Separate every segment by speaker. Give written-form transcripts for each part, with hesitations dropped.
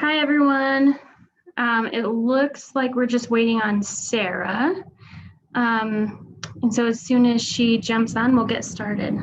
Speaker 1: Hi, everyone. It looks like we're just waiting on Sarah. And so as soon as she jumps on, we'll get started.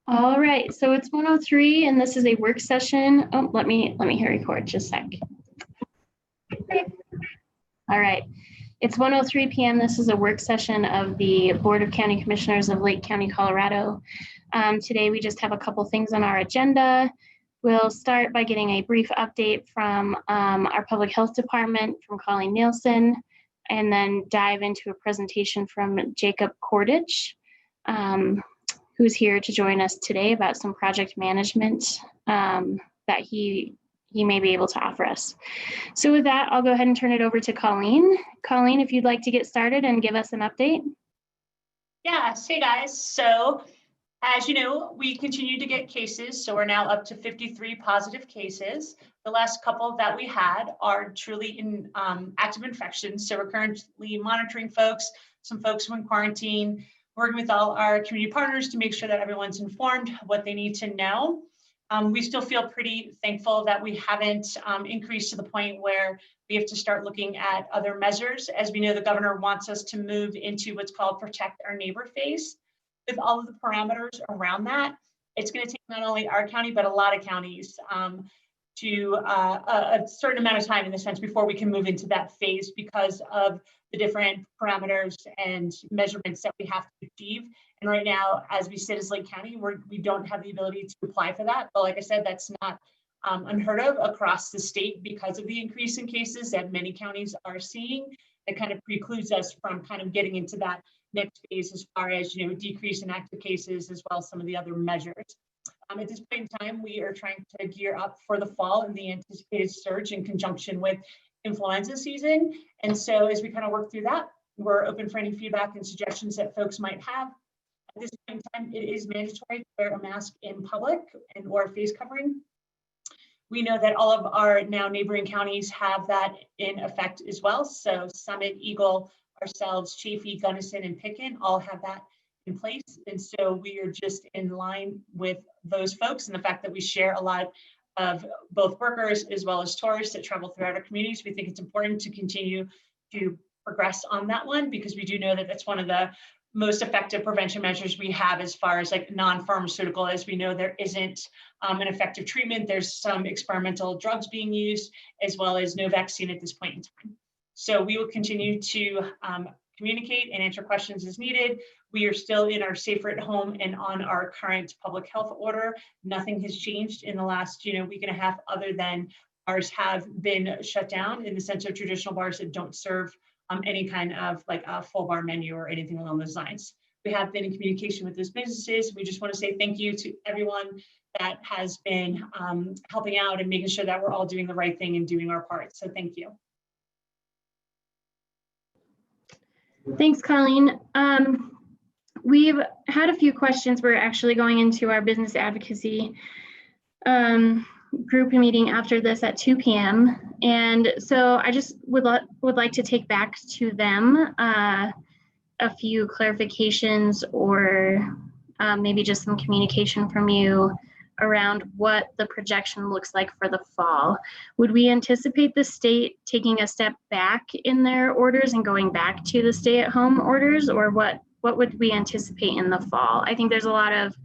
Speaker 1: All right, so it's 1:03 and this is a work session. Oh, let me hit record just a sec. All right, it's 1:03 p.m. This is a work session of the Board of County Commissioners of Lake County, Colorado. Today we just have a couple things on our agenda. We'll start by getting a brief update from our Public Health Department from Colleen Nielsen, and then dive into a presentation from Jacob Kordich, who's here to join us today about some project management that he may be able to offer us. So with that, I'll go ahead and turn it over to Colleen. Colleen, if you'd like to get started and give us an update.
Speaker 2: Yeah, hey guys. So as you know, we continue to get cases. So we're now up to 53 positive cases. The last couple that we had are truly in active infections. So we're currently monitoring folks, some folks who are in quarantine, working with all our community partners to make sure that everyone's informed of what they need to know. We still feel pretty thankful that we haven't increased to the point where we have to start looking at other measures. As we know, the governor wants us to move into what's called protect our neighbor phase. With all of the parameters around that, it's going to take not only our county, but a lot of counties to a certain amount of time in the sense before we can move into that phase because of the different parameters and measurements that we have to achieve. And right now, as we sit as Lake County, we don't have the ability to apply for that. But like I said, that's not unheard of across the state because of the increase in cases that many counties are seeing. That kind of precludes us from kind of getting into that next phase as far as, you know, decrease in active cases as well as some of the other measures. At this point in time, we are trying to gear up for the fall and the anticipated surge in conjunction with influenza season. And so as we kind of work through that, we're open for any feedback and suggestions that folks might have. At this point in time, it is mandatory to wear a mask in public and or face covering. We know that all of our now neighboring counties have that in effect as well. So Summit, Eagle, ourselves, Chaffee, Gunnison, and Pitkin all have that in place. And so we are just in line with those folks and the fact that we share a lot of both workers as well as tourists that travel throughout our communities. We think it's important to continue to progress on that one because we do know that that's one of the most effective prevention measures we have as far as like non-pharmaceutical. As we know, there isn't an effective treatment. There's some experimental drugs being used as well as no vaccine at this point in time. So we will continue to communicate and answer questions as needed. We are still in our safer at home and on our current public health order. Nothing has changed in the last week and a half other than bars have been shut down in the sense of traditional bars that don't serve any kind of like a full bar menu or anything along those lines. We have been in communication with those businesses. We just want to say thank you to everyone that has been helping out and making sure that we're all doing the right thing and doing our part. So thank you.
Speaker 1: Thanks, Colleen. We've had a few questions. We're actually going into our business advocacy group meeting after this at 2 p.m. And so I just would like to take back to them a few clarifications or maybe just some communication from you around what the projection looks like for the fall. Would we anticipate the state taking a step back in their orders and going back to the stay-at-home orders, or what would we anticipate in the fall? I think there's a lot of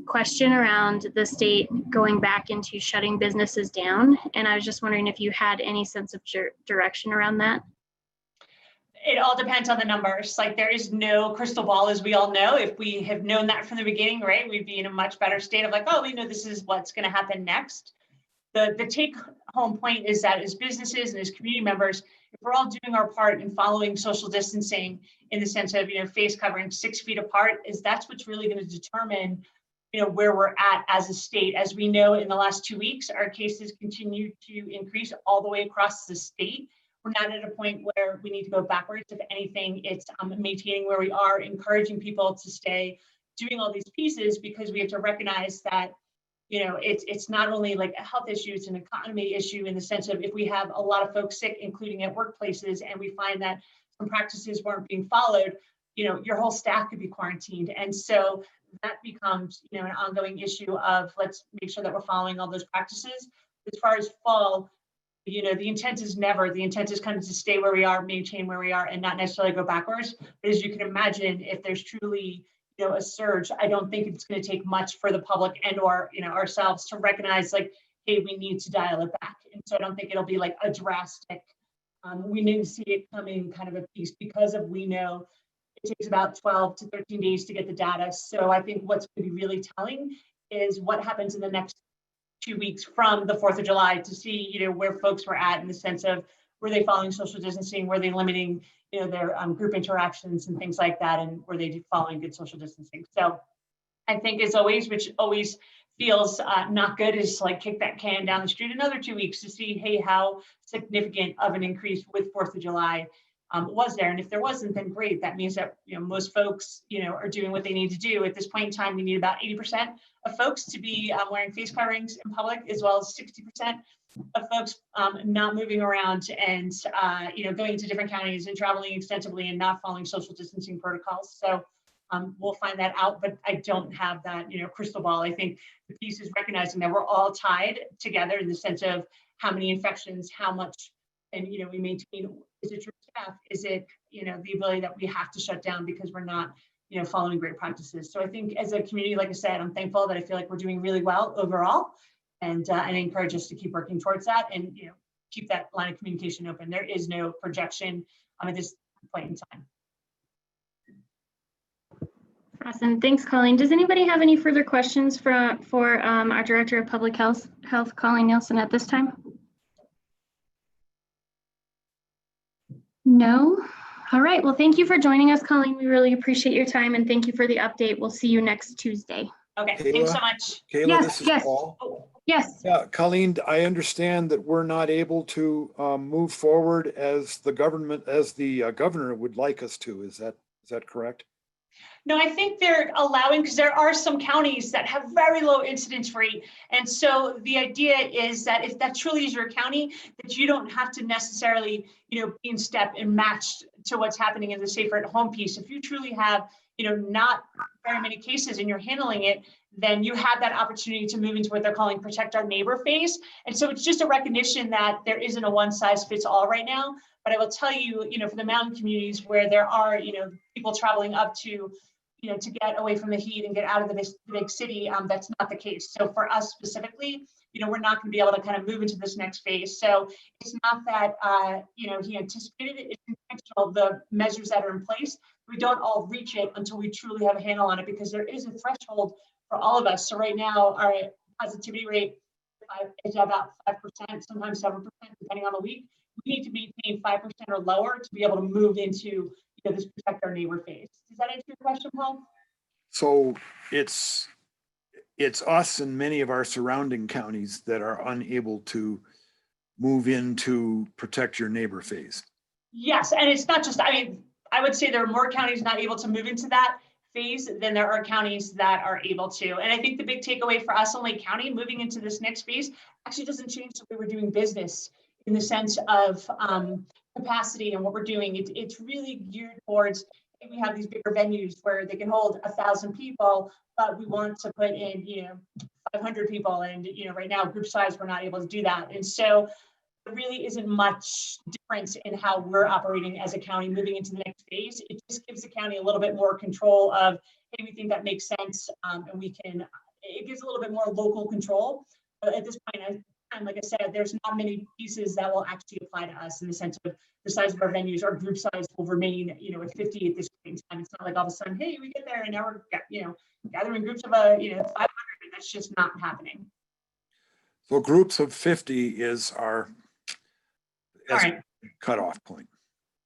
Speaker 1: question around the state going back into shutting businesses down. And I was just wondering if you had any sense of direction around that.
Speaker 2: It all depends on the numbers. Like, there is no crystal ball, as we all know. If we have known that from the beginning, right, we'd be in a much better state of like, oh, we know this is what's going to happen next. The take home point is that as businesses and as community members, if we're all doing our part in following social distancing in the sense of, face covering 6 feet apart, that's what's really going to determine, where we're at as a state. As we know, in the last 2 weeks, our cases continue to increase all the way across the state. We're not at a point where we need to go backwards. If anything, it's maintaining where we are, encouraging people to stay, doing all these pieces, because we have to recognize that it's not only like a health issue, it's an economy issue in the sense of if we have a lot of folks sick, including at workplaces, and we find that some practices weren't being followed, your whole staff could be quarantined. And so that becomes, an ongoing issue of let's make sure that we're following all those practices. As far as fall, the intent is kind of to stay where we are, maintain where we are, and not necessarily go backwards. But as you can imagine, if there's truly a surge, I don't think it's going to take much for the public and or ourselves to recognize like, hey, we need to dial it back. And so I don't think it'll be like a drastic, we need to see it coming kind of a piece, because we know it takes about 12 to 13 days to get the data. So I think what's going to be really telling is what happens in the next 2 weeks from the 4th of July to see, where folks were at in the sense of, were they following social distancing? Were they limiting, their group interactions and things like that? And were they following good social distancing? So I think as always, which always feels not good, is like kick that can down the street another 2 weeks to see, hey, how significant of an increase with 4th of July was there. And if there wasn't, then great. That means that, most folks, are doing what they need to do. At this point in time, we need about 80% of folks to be wearing face coverings in public, as well as 60% of folks not moving around and, going to different counties and traveling extensively and not following social distancing protocols. So we'll find that out, but I don't have that, crystal ball. I think the piece is recognizing that we're all tied together in the sense of how many infections, how much, and, we maintain, is it your staff? Is it, the ability that we have to shut down because we're not, following great practices. So I think as a community, like I said, I'm thankful that I feel like we're doing really well overall, and I encourage us to keep working towards that and, keep that line of communication open. There is no projection at this point in time.
Speaker 1: Awesome. Thanks, Colleen. Does anybody have any further questions for our Director of Public Health, Colleen Nielsen, at this time? No? All right. Well, thank you for joining us, Colleen. We really appreciate your time, and thank you for the update. We'll see you next Tuesday.
Speaker 2: Okay,
Speaker 3: Kayla,
Speaker 2: thanks so much.
Speaker 3: Kayla,
Speaker 1: Yes,
Speaker 3: this is
Speaker 1: yes.
Speaker 3: Paul.
Speaker 2: Oh,
Speaker 1: Yes.
Speaker 3: Yeah, Colleen, I understand that we're not able to move forward as the governor would like us to. Is that correct?
Speaker 2: no, I think they're allowing, because there are some counties that have very low incidence rate. And so the idea is that if that truly is your county, that you don't have to necessarily, be in step and matched to what's happening in the safer at home piece. If you truly have, not very many cases and you're handling it, then you have that opportunity to move into what they're calling protect our neighbor phase. And so it's just a recognition that there isn't a one size fits all right now. But I will tell you, for the mountain communities where there are, people traveling up to, to get away from the heat and get out of the big city, that's not the case. So for us specifically, we're not going to be able to kind of move into this next phase. So it's not that, he anticipated it. It's intentional, the measures that are in place. We don't all reach it until we truly have a handle on it, because there is a threshold for all of us. So right now, our positivity rate is about 5%, sometimes 7%, depending on the week. We need to maintain 5% or lower to be able to move into this protect our neighbor phase. Does that answer your question, Paul?
Speaker 3: So it's us and many of our surrounding counties that are unable to move into protect your neighbor phase.
Speaker 2: Yes, and it's not just, I would say there are more counties not able to move into that phase than there are counties that are able to. And I think the big takeaway for us in Lake County moving into this next phase actually doesn't change the way we're doing business in the sense of capacity and what we're doing. It's really geared towards, we have these bigger venues where they can hold 1,000 people, but we want to put in, 500 people. And, right now group size, we're not able to do that. And so there really isn't much difference in how we're operating as a county moving into the next phase. It just gives the county a little bit more control of, hey, we think that makes sense, and it gives a little bit more local control. But at this point, like I said, there's not many pieces that will actually apply to us in the sense of the size of our venues. Our group size will remain, at 50 at this point in time. It's not like all of a sudden, hey, we get there and now we're, gathering groups of 500. That's just not happening.
Speaker 3: So groups of 50 is our
Speaker 2: Current
Speaker 3: cutoff point.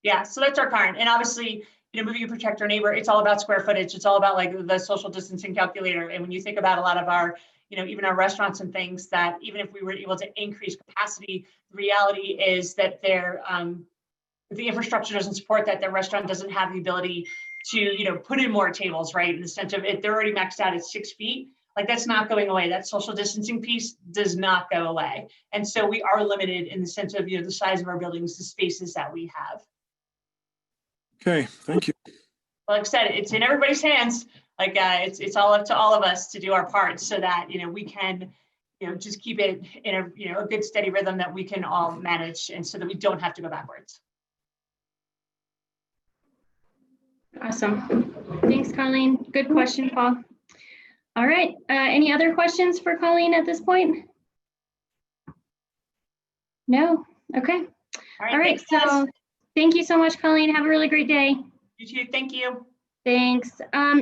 Speaker 2: Yeah, so that's our current. And obviously, moving to protect our neighbor, it's all about square footage. It's all about like the social distancing calculator. And when you think about a lot of our, even our restaurants and things, that even if we were able to increase capacity, the reality is that the infrastructure doesn't support that. Their restaurant doesn't have the ability to, put in more tables, right? In the sense of it, they're already maxed out at 6 feet. Like that's not going away. That social distancing piece does not go away. And so we are limited in the sense of, the size of our buildings, the spaces that we have.
Speaker 3: Okay, thank you.
Speaker 2: Well, like I said, it's in everybody's hands. Like it's all up to all of us to do our part so that, we can, just keep it in a good steady rhythm that we can all manage, and so that we don't have to go backwards.
Speaker 1: Awesome. Thanks, Colleen. Good question, Paul. All right. Any other questions for Colleen at this point? No? Okay. All right. So thank you so much, Colleen. Have a really great day.
Speaker 2: You too. Thank you.
Speaker 1: Thanks.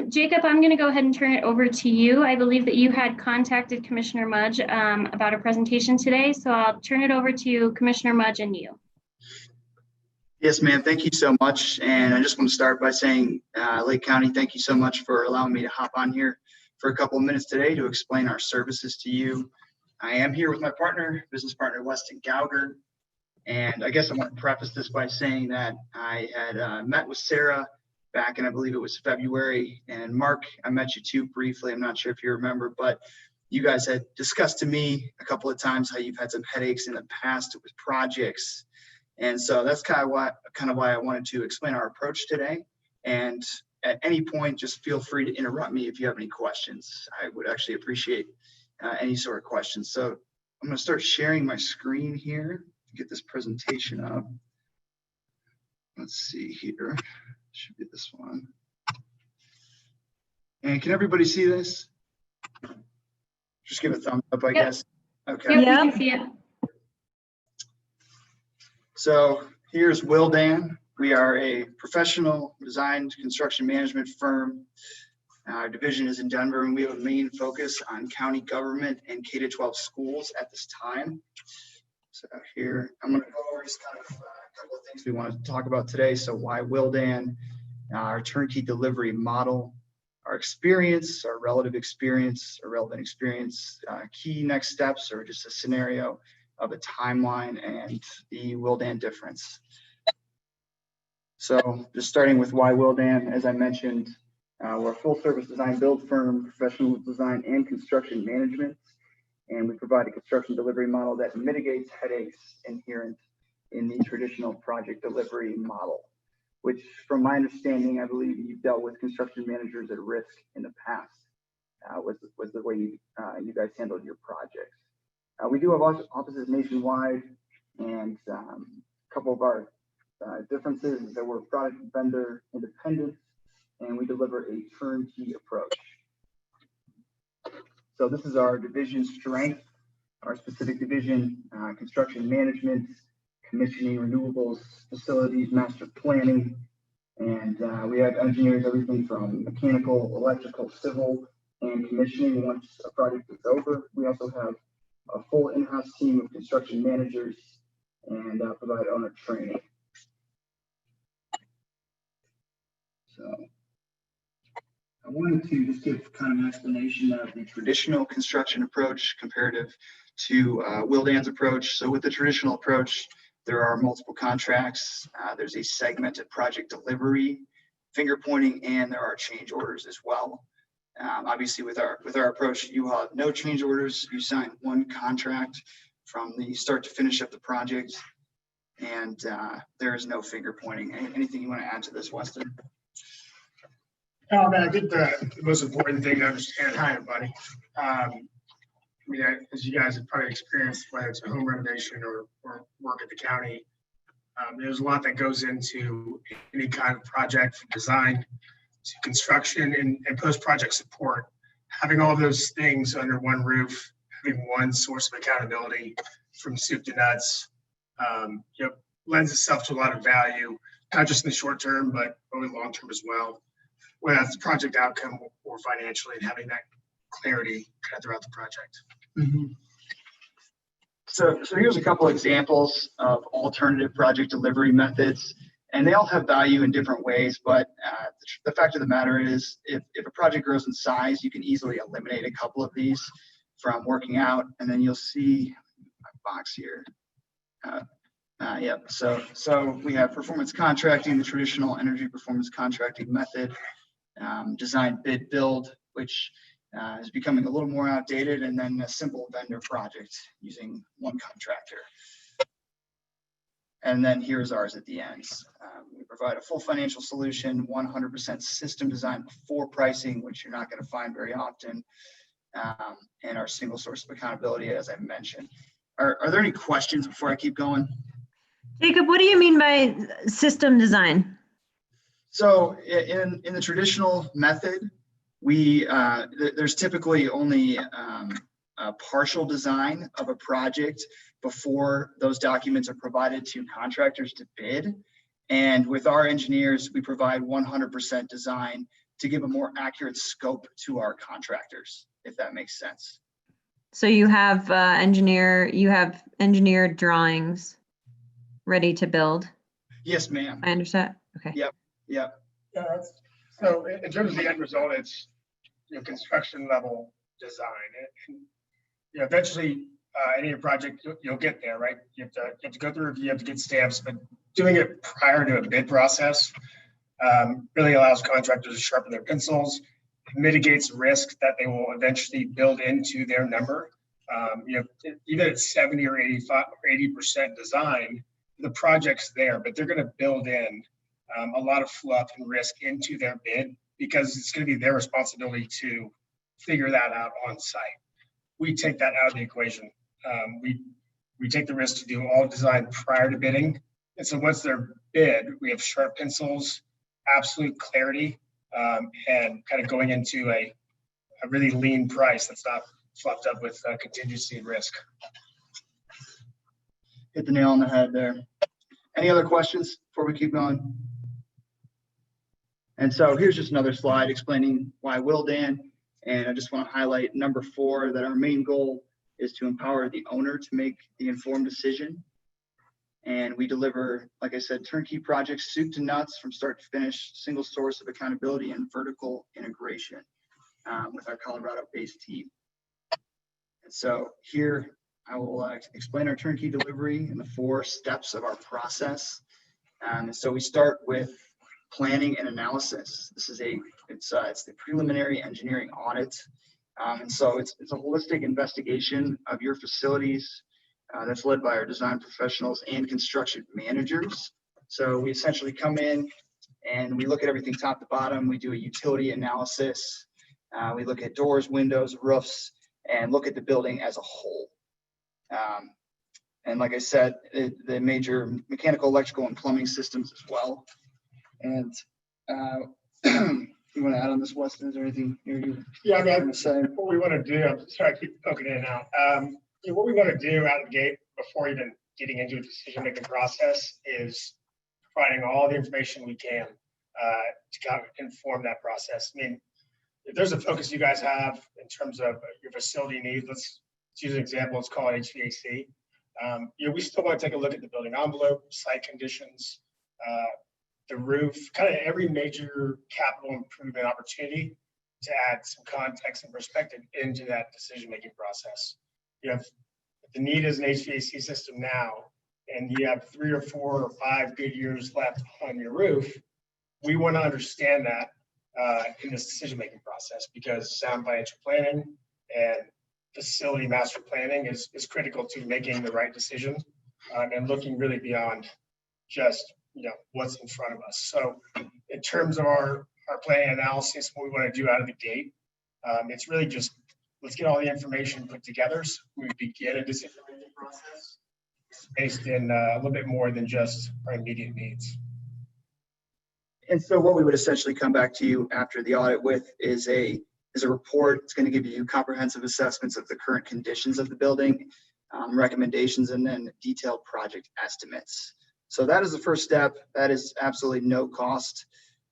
Speaker 1: Jacob, I'm going to go ahead and turn it over to you. I believe that you had contacted Commissioner Mudge about a presentation today, so I'll turn it over to Commissioner Mudge and you.
Speaker 4: Yes, ma'am. Thank you so much. And I just want to start by saying, Lake County, thank you so much for allowing me to hop on here for a couple of minutes today to explain our services to you. I am here with my business partner, Weston Gauger. And I guess I want to preface this by saying that I had met with Sarah back in, I believe it was February. And Mark, I met you too briefly. I'm not sure if you remember, but you guys had discussed to me a couple of times how you've had some headaches in the past with projects. And so that's kind of why I wanted to explain our approach today. And at any point, just feel free to interrupt me if you have any questions. I would actually appreciate any sort of questions. So I'm going to start sharing my screen here to get this presentation up. Let's see here. Should be this one. And can everybody see this? Just give a thumbs up, I guess. Okay.
Speaker 1: Yeah, we can see it.
Speaker 4: So here's Wildan. We are a professional design construction management firm. Our division is in Denver, and we have a main focus on county government and K-12 schools at this time. So here, I'm going to go over just kind of a couple of things we want to talk about today. So why Wildan, our turnkey delivery model, our experience, our relative experience, our relevant experience, key next steps, or just a scenario of a timeline, and the Wildan difference. So just starting with why Wildan, as I mentioned, we're a full service design build firm, professional design and construction management, and we provide a construction delivery model that mitigates headaches inherent in the traditional project delivery model, which from my understanding, I believe you've dealt with construction managers at risk in the past, was the way you guys handled your projects. We do have offices nationwide, and a couple of our differences is that we're product vendor independent, and we deliver a turnkey approach. So this is our division strength, our specific division, construction management, commissioning, renewables, facilities, master planning, and we have engineers, everything from mechanical, electrical, civil, and commissioning once a project is over. We also have a full in-house team of construction managers and provide owner training. So I wanted to just give kind of an explanation of the traditional construction approach comparative to Wildan's approach. So with the traditional approach, there are multiple contracts. There's a segmented project delivery, finger pointing, and there are change orders as well. Obviously, with our approach, you have no change orders. You sign one contract from the start to finish of the project, and there is no finger pointing. Anything you want to add to this, Weston?
Speaker 5: I think the most important thing to understand, hi everybody, I mean, as you guys have probably experienced, whether it's a home renovation or work at the county, there's a lot that goes into any kind of project, from design to construction and post-project support. Having all those things under one roof, having one source of accountability from soup to nuts, lends itself to a lot of value, not just in the short term, but over the long term as well, whether that's the project outcome or financially, and having that clarity kind of throughout the project.
Speaker 4: Mm-hmm. So here's a couple examples of alternative project delivery methods, and they all have value in different ways, but the fact of the matter is, if a project grows in size, you can easily eliminate a couple of these from working out, and then you'll see my box here. Yep. So we have performance contracting, the traditional energy performance contracting method, design, bid, build, which is becoming a little more outdated, and then a simple vendor project using one contractor. And then here's ours at the end. We provide a full financial solution, 100% system design before pricing, which you're not going to find very often, and our single source of accountability, as I mentioned. Are there any questions before I keep going?
Speaker 6: Jacob, what do you mean by system design?
Speaker 4: So in the traditional method, there's typically only a partial design of a project before those documents are provided to contractors to bid. And with our engineers, we provide 100% design to give a more accurate scope to our contractors, if that makes sense.
Speaker 6: So you have engineered drawings ready to build?
Speaker 4: Yes, ma'am.
Speaker 6: I understand. Okay.
Speaker 4: Yep.
Speaker 5: Yeah, so in terms of the end result, it's construction level design. And, eventually, any project you'll get there, right? You have to go through review, you have to get stamps, but doing it prior to a bid process really allows contractors to sharpen their pencils. It mitigates risk that they will eventually build into their number. Even at 70 or 85 or 80% design, the project's there, but they're going to build in a lot of fluff and risk into their bid, because it's going to be their responsibility to figure that out on site. We take that out of the equation. We take the risk to do all design prior to bidding. And so once they're bid, we have sharp pencils, absolute clarity, and kind of going into a really lean price that's not fluffed up with contingency and risk.
Speaker 4: Hit the nail on the head there. Any other questions before we keep going? And so here's just another slide explaining why Willdan. And I just want to highlight number 4, that our main goal is to empower the owner to make the informed decision. And we deliver, like I said, turnkey projects, soup to nuts, from start to finish, single source of accountability and vertical integration with our Colorado-based team. And so here I will explain our turnkey delivery and the 4 steps of our process. And so we start with planning and analysis. This is it's the preliminary engineering audit. And so it's a holistic investigation of your facilities that's led by our design professionals and construction managers. So we essentially come in and we look at everything top to bottom. We do a utility analysis. We look at doors, windows, roofs, and look at the building as a whole. And like I said, the major mechanical, electrical, and plumbing systems as well. And you want to add on this, Weston? Is there anything you
Speaker 5: Yeah, I mean,
Speaker 4: say?
Speaker 5: what we want to do, I'm sorry, I keep poking in and out. What we want to do out of the gate before even getting into a decision-making process is providing all the information we can to kind of inform that process. I mean, if there's a focus you guys have in terms of your facility needs, let's use an example. Let's call it HVAC. We still want to take a look at the building envelope, site conditions, the roof, kind of every major capital improvement opportunity to add some context and perspective into that decision-making process. If the need is an HVAC system now, and you have 3 or 4 or 5 good years left on your roof, we want to understand that in this decision-making process, because sound financial planning and facility master planning is critical to making the right decision and looking really beyond just what's in front of us. So in terms of our planning analysis, what we want to do out of the gate, it's really just let's get all the information put together so we begin a decision-making process based in a little bit more than just our immediate needs.
Speaker 4: And so what we would essentially come back to you after the audit with is a report. It's going to give you comprehensive assessments of the current conditions of the building, recommendations, and then detailed project estimates. So that is the first step. That is absolutely no cost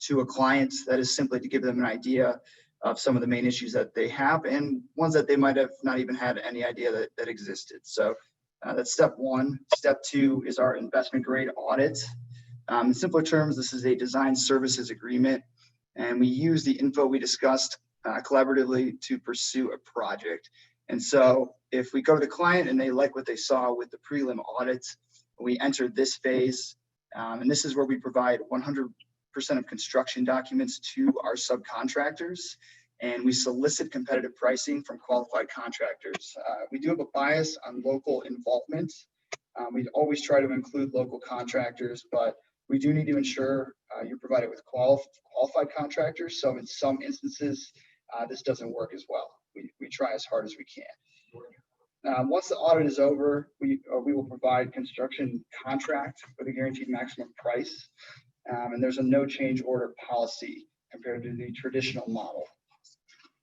Speaker 4: to a client. That is simply to give them an idea of some of the main issues that they have and ones that they might have not even had any idea that existed. So that's step one. Step two is our investment grade audit. In simpler terms, this is a design services agreement, and we use the info we discussed collaboratively to pursue a project. And so if we go to the client and they like what they saw with the prelim audit, we enter this phase, and this is where we provide 100% of construction documents to our subcontractors, and we solicit competitive pricing from qualified contractors. We do have a bias on local involvement. We always try to include local contractors, but we do need to ensure you're provided with qualified contractors. So in some instances, this doesn't work as well. We try as hard as we can. Once the audit is over, we will provide construction contract with a guaranteed maximum price. And there's a no change order policy compared to the traditional model.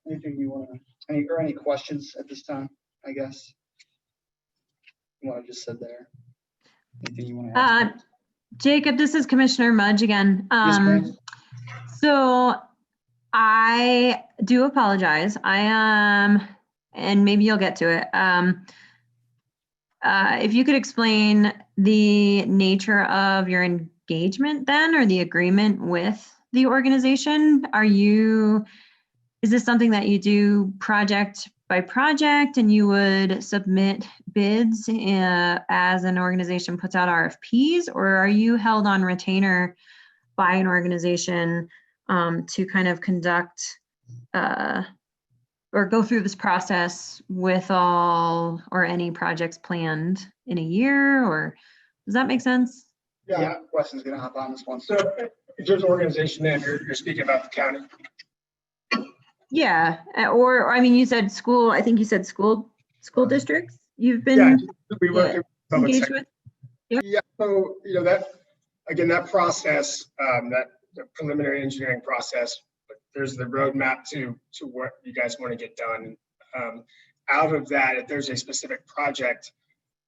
Speaker 4: Anything you want to, any questions at this time, I guess? What I just said there. Anything you want to add?
Speaker 6: Jacob, this is Commissioner Mudge again.
Speaker 4: Yes, ma'am.
Speaker 6: So I do apologize. I am, and maybe you'll get to it. If you could explain the nature of your engagement then, or the agreement with the organization. Is this something that you do project by project and you would submit bids as an organization puts out RFPs, or are you held on retainer by an organization to kind of conduct or go through this process with all or any projects planned in a year, or does that make sense?
Speaker 4: Yeah, Weston's gonna hop on this one.
Speaker 5: So in terms of organization, then you're speaking about the county.
Speaker 6: Yeah, or I mean, you said school. I think you said school districts. You've been
Speaker 5: We work in public
Speaker 6: engaged
Speaker 5: sector.
Speaker 6: with.
Speaker 5: Yeah, so that process, that the preliminary engineering process, there's the roadmap to what you guys want to get done. Out of that, if there's a specific project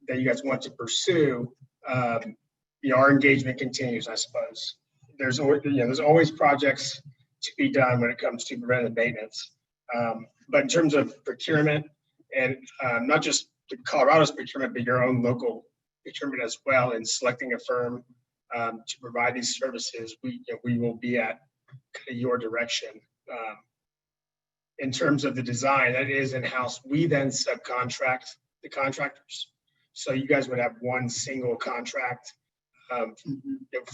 Speaker 5: that you guys want to pursue, our engagement continues, I suppose. There's always projects to be done when it comes to preventive maintenance. But in terms of procurement, and not just the Colorado's procurement, but your own local procurement as well, in selecting a firm to provide these services, we will be at kind of your direction. In terms of the design, that is in-house. We then subcontract the contractors. So you guys would have one single contract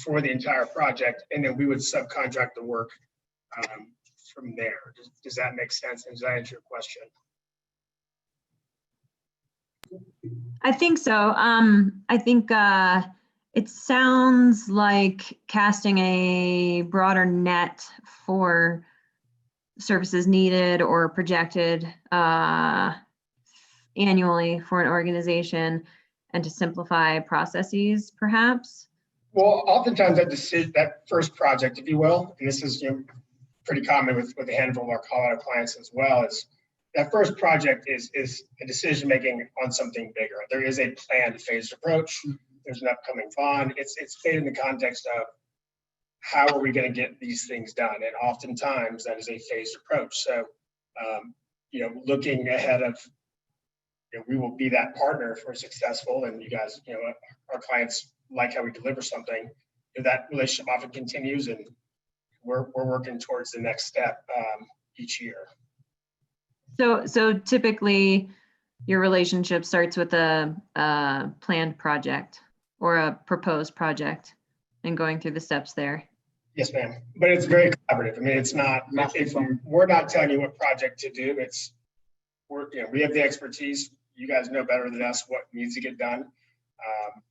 Speaker 5: for the entire project, and then we would subcontract the work from there. Does that make sense? And does that answer your question?
Speaker 6: I think so. I think it sounds like casting a broader net for services needed or projected annually for an organization, and to simplify processes, perhaps.
Speaker 5: Well, oftentimes that first project, if you will, and this is pretty common with a handful of our Colorado clients as well, is that first project is a decision making on something bigger. There is a planned phased approach. There's an upcoming bond. It's made in the context of how are we going to get these things done, and oftentimes that is a phased approach. So, looking ahead of, we will be that partner if we're successful, and you guys, our clients like how we deliver something. That relationship often continues, and we're working towards the next step each year.
Speaker 6: So typically your relationship starts with a planned project or a proposed project and going through the steps there.
Speaker 5: Yes, ma'am. But it's very collaborative. I mean, it's not, we're not telling you what project to do. We have the expertise. You guys know better than us what needs to get done,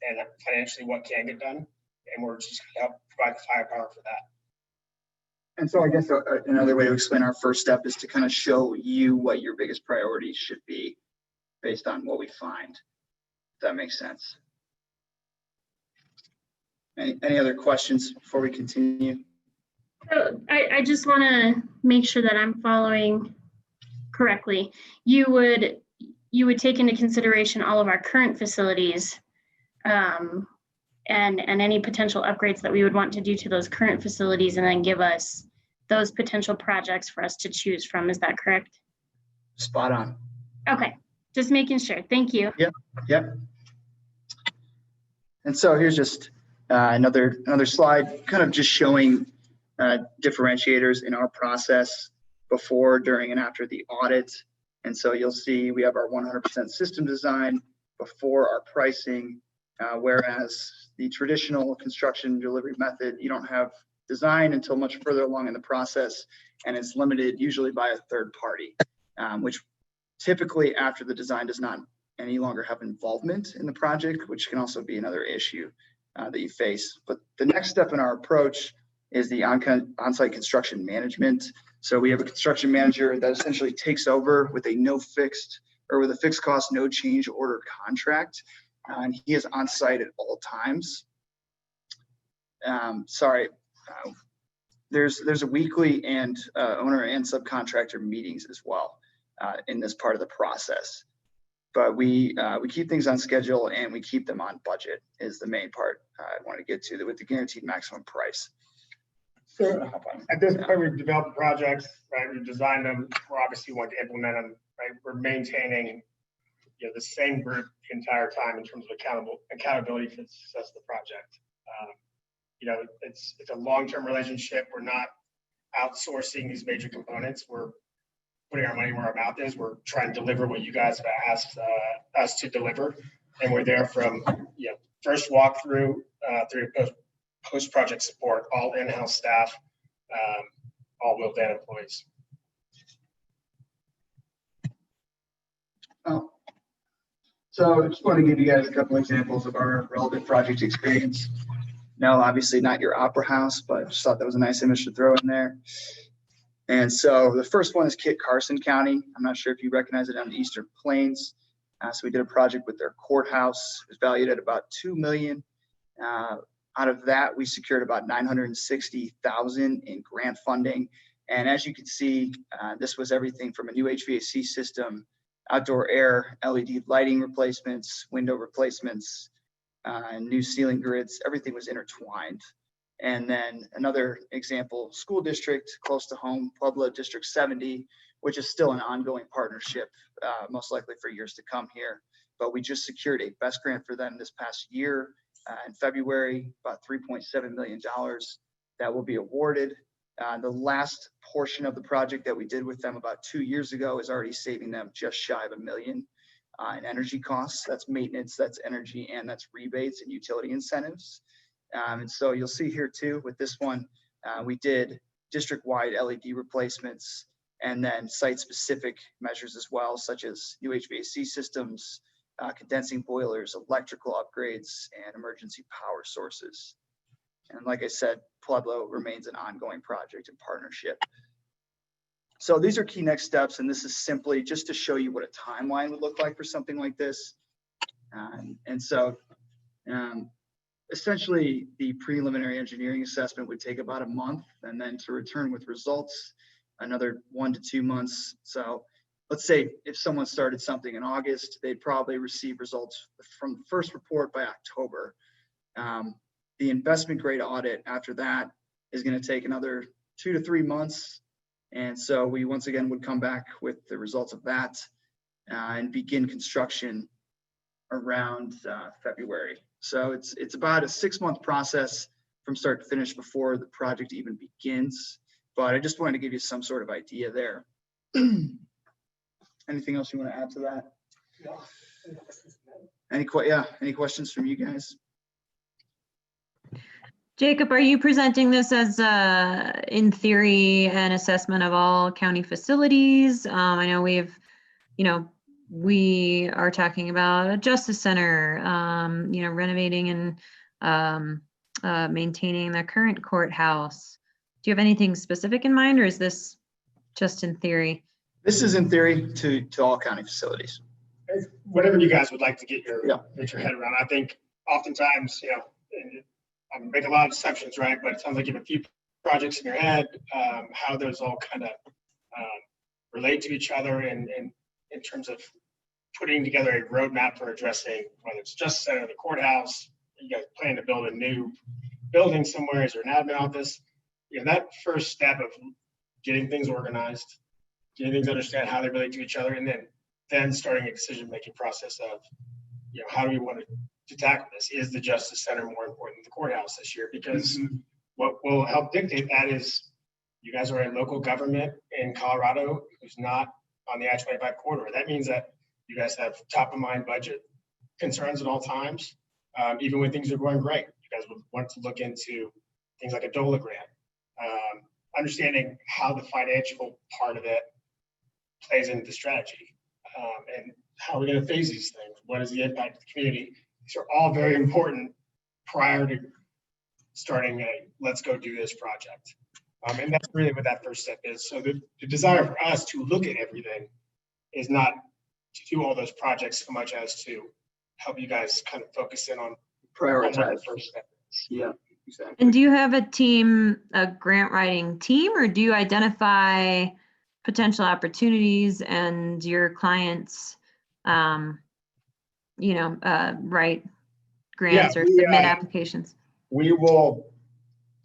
Speaker 5: and financially what can get done. And we're just going to help provide the firepower for that.
Speaker 4: And so I guess another way to explain our first step is to kind of show you what your biggest priorities should be based on what we find. If that makes sense. Any other questions before we continue?
Speaker 1: So I just want to make sure that I'm following correctly. You would take into consideration all of our current facilities and any potential upgrades that we would want to do to those current facilities, and then give us those potential projects for us to choose from. Is that correct?
Speaker 4: Spot on.
Speaker 1: Okay, just making sure. Thank you.
Speaker 4: Yep. And so here's just another slide, kind of just showing differentiators in our process before, during, and after the audit. And so you'll see we have our 100% system design before our pricing, whereas the traditional construction delivery method, you don't have design until much further along in the process, and it's limited usually by a third party, which typically after the design does not any longer have involvement in the project, which can also be another issue that you face. But the next step in our approach is the on-site construction management. So we have a construction manager that essentially takes over with a fixed cost, no change order contract. And he is on site at all times. There's a weekly and owner and subcontractor meetings as well in this part of the process. But we keep things on schedule and we keep them on budget is the main part I want to get to with the guaranteed maximum price.
Speaker 5: So at this point, we've developed projects, right? We've designed them. We're obviously want to implement them, right? We're maintaining, the same group the entire time in terms of accountability for the success of the project. It's a long-term relationship. We're not outsourcing these major components. We're putting our money where our mouth is. We're trying to deliver what you guys have asked us to deliver, and we're there from first walkthrough through post-project support, all in-house staff, all Willdan employees.
Speaker 4: So I just want to give you guys a couple examples of our relevant project experience. No, obviously not your opera house, but I just thought that was a nice image to throw in there. And so the first one is Kit Carson County. I'm not sure if you recognize it on the Eastern Plains. So we did a project with their courthouse. It was valued at about $2 million. Out of that, we secured about $960,000 in grant funding. And as you can see, this was everything from a new HVAC system, outdoor air, LED lighting replacements, window replacements, and new ceiling grids. Everything was intertwined. And then another example, school district close to home, Pueblo District 70, which is still an ongoing partnership, most likely for years to come here. But we just secured a BEST grant for them this past year in February, about $3.7 million that will be awarded. The last portion of the project that we did with them about 2 years ago is already saving them just shy of $1 million in energy costs. That's maintenance, that's energy, and that's rebates and utility incentives. And so you'll see here too, with this one, we did district-wide LED replacements and then site-specific measures as well, such as new HVAC systems, condensing boilers, electrical upgrades, and emergency power sources. And like I said, Pueblo remains an ongoing project and partnership. So these are key next steps, and this is simply just to show you what a timeline would look like for something like this. Essentially, the preliminary engineering assessment would take about a month, and then to return with results, another 1 to 2 months. So let's say if someone started something in August, they'd probably receive results from the first report by October. The investment grade audit after that is going to take another 2 to 3 months. And so we once again would come back with the results of that and begin construction around February. So it's about a 6-month process from start to finish before the project even begins. But I just wanted to give you some sort of idea there. Anything else you want to add to that?
Speaker 5: No.
Speaker 4: Any questions from you guys?
Speaker 6: Jacob, are you presenting this as, in theory, an assessment of all county facilities? I know we are talking about a justice center, renovating and maintaining the current courthouse. Do you have anything specific in mind, or is this just in theory?
Speaker 4: This is in theory to all county facilities.
Speaker 5: Whatever you guys would like to get
Speaker 4: Yeah.
Speaker 5: your head around. I think oftentimes, and I make a lot of assumptions, right? But it sounds like you have a few projects in your head, how those all kind of relate to each other and in terms of putting together a roadmap for addressing whether it's Justice Center, the courthouse, you guys plan to build a new building somewhere, is there an admin office? That first step of getting things organized, getting things understand how they relate to each other, and then starting a decision-making process of, how do we want to tackle this? Is the Justice Center more important than the courthouse this year? Because what will help dictate that is you guys are a local government in Colorado who's not on the I-25 corridor. That means that you guys have top of mind budget concerns at all times, even when things are going great. You guys would want to look into things like a DOLA grant, understanding how the financial part of it plays into the strategy, and how we're going to phase these things. What is the impact of the community? These are all very important prior to starting a let's go do this project. And that's really what that first step is. So the desire for us to look at everything is not to do all those projects so much as to help you guys kind of focus in on
Speaker 4: Prioritize.
Speaker 5: what the first step is.
Speaker 4: Yeah, exactly.
Speaker 6: And do you have a team, a grant writing team, or do you identify potential opportunities and your clients, write grants or submit applications?
Speaker 5: We will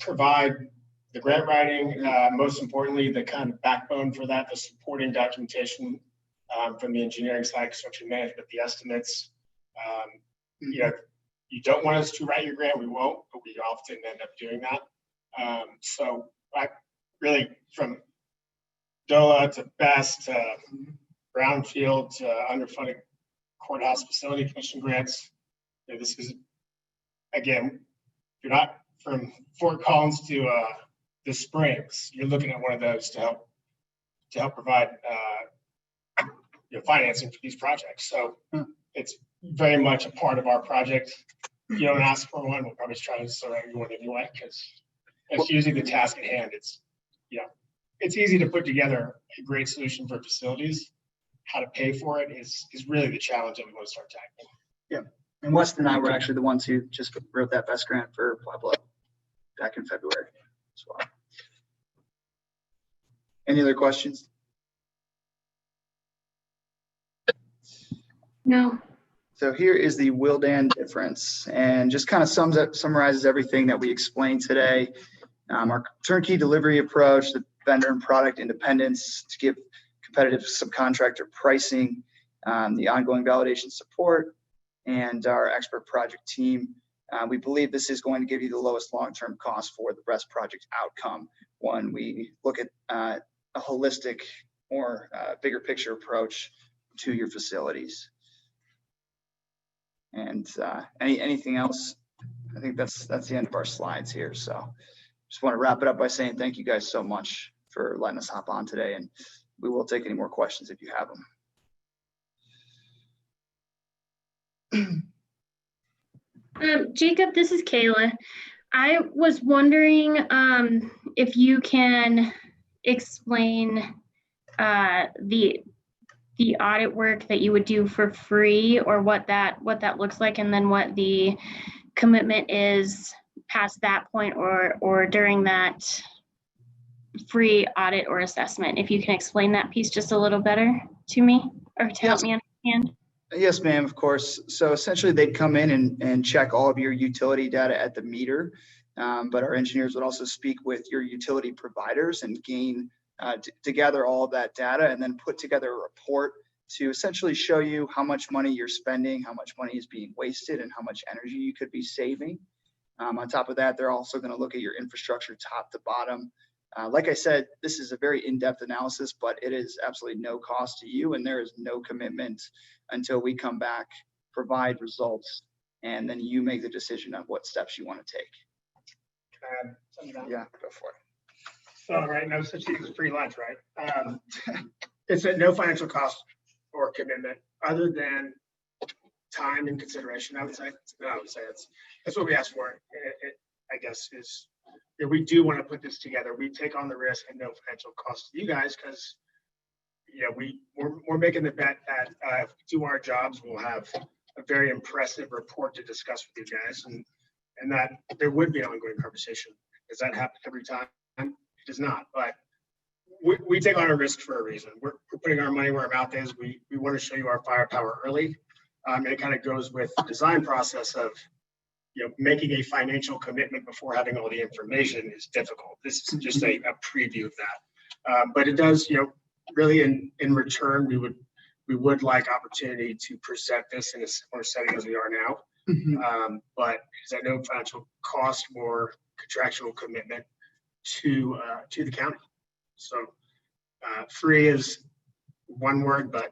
Speaker 5: provide the grant writing, most importantly, the kind of backbone for that, the supporting documentation from the engineering side, construction management, the estimates. You don't want us to write your grant, we won't, but we often end up doing that. So I really, from DOLA to BEST to brownfield to underfunded courthouse facility commission grants, this is, again, you're not from Fort Collins to the Springs, you're looking at one of those to help provide financing for these projects. So it's very much a part of our project. You don't ask for one, we'll probably try to surround you one anyway, because it's usually the task at hand. It's easy to put together a great solution for facilities. How to pay for it is really the challenge that we want to start tackling.
Speaker 4: Yeah, and Weston and I were actually the ones who just wrote that BEST grant for Pueblo back in February as well. Any other questions?
Speaker 1: No.
Speaker 4: So here is the Willdan difference, and just kind of summarizes everything that we explained today. Our turnkey delivery approach, the vendor and product independence to give competitive subcontractor pricing, the ongoing validation support, and our expert project team. We believe this is going to give you the lowest long-term cost for the best project outcome when we look at a holistic or bigger picture approach to your facilities. And anything else? I think that's the end of our slides here. So just want to wrap it up by saying thank you guys so much for letting us hop on today, and we will take any more questions if you have them.
Speaker 1: Jacob, this is Kayla. I was wondering if you can explain the audit work that you would do for free, or what that looks like, and then what the commitment is past that point or during that free audit or assessment. If you can explain that piece just a little better to me, or to help me understand.
Speaker 4: Yes, ma'am, of course. So essentially they'd come in and check all of your utility data at the meter, but our engineers would also speak with your utility providers and gain to gather all of that data, and then put together a report to essentially show you how much money you're spending, how much money is being wasted, and how much energy you could be saving. On top of that, they're also going to look at your infrastructure top to bottom. Like I said, this is a very in-depth analysis, but it is absolutely no cost to you, and there is no commitment until we come back, provide results, and then you make the decision of what steps you want to take. Yeah, go for it.
Speaker 5: So, right, no such thing as free lunch, right? It's at no financial cost or commitment other than time and consideration. I would say that's what we ask for. I guess, is that we do want to put this together. We take on the risk and no financial cost to you guys because, we're making the bet that if we do our jobs, we'll have a very impressive report to discuss with you guys, and that there would be an ongoing conversation. Does that happen every time? It does not, but we take on a risk for a reason. We're putting our money where our mouth is. We want to show you our firepower early. And it kind of goes with the design process of, making a financial commitment before having all the information is difficult. This is just a preview of that. But it does, really in return, we would like opportunity to present this in a similar setting as we are now. But is at no financial cost or contractual commitment to the county. So free is one word, but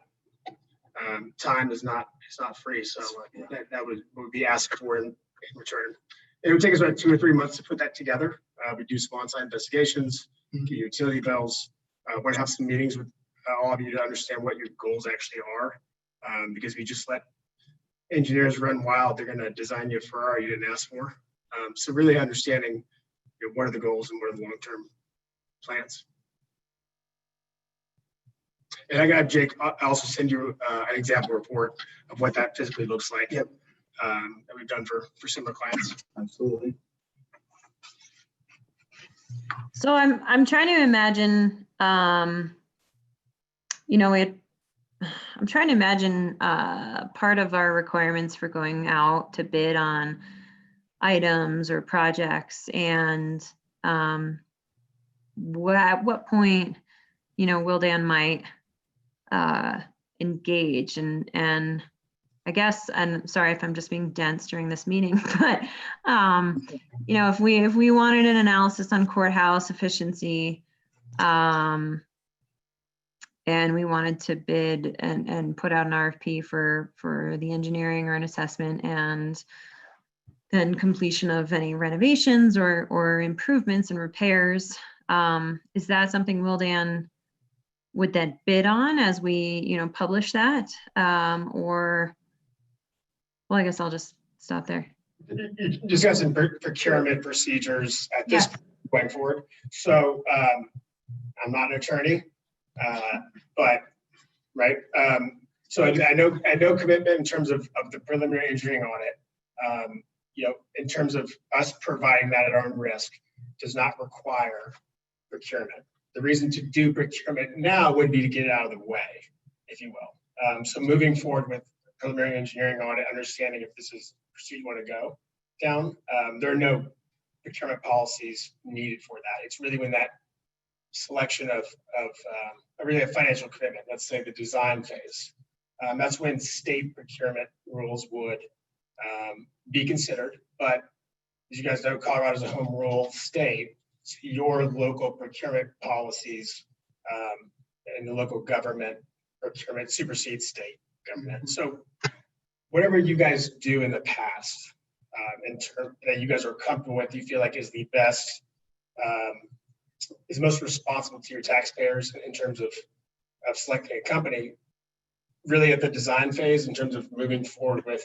Speaker 5: time is not free. So that would be asked for in return. It would take us about 2 or 3 months to put that together. We do some on-site investigations, get utility bills. Want to have some meetings with all of you to understand what your goals actually are, because if you just let engineers run wild, they're going to design you a Ferrari you didn't ask for. So really understanding what are the goals and what are the long-term plans. And I got Jake. I'll also send you an example report of what that physically looks like. Yep. That we've done for similar clients.
Speaker 4: Absolutely.
Speaker 6: So I'm trying to imagine, I'm trying to imagine part of our requirements for going out to bid on items or projects, and at what point, Wildan might engage, and I guess, and I'm sorry if I'm just being dense during this meeting, but if we wanted an analysis on courthouse efficiency, and we wanted to bid and put out an RFP for the engineering or an assessment, and then completion of any renovations or improvements and repairs, is that something Wildan would then bid on as we publish that, or? Well, I guess I'll just stop there.
Speaker 5: You're discussing procurement procedures at this point going forward. So I'm not an attorney, but right. So I know commitment in terms of the preliminary engineering audit. In terms of us providing that at our own risk, does not require procurement. The reason to do procurement now would be to get it out of the way, if you will. So moving forward with preliminary engineering audit, understanding if this is the pursuit you want to go down. There are no procurement policies needed for that. It's really when that selection of really a financial commitment, let's say the design phase, that's when state procurement rules would be considered. But as you guys know, Colorado is a home rule state. So your local procurement policies and the local government procurement supersedes state government. So whatever you guys do in the past, in terms that you guys are comfortable with, you feel like is the best, is most responsible to your taxpayers in terms of selecting a company, really at the design phase, in terms of moving forward with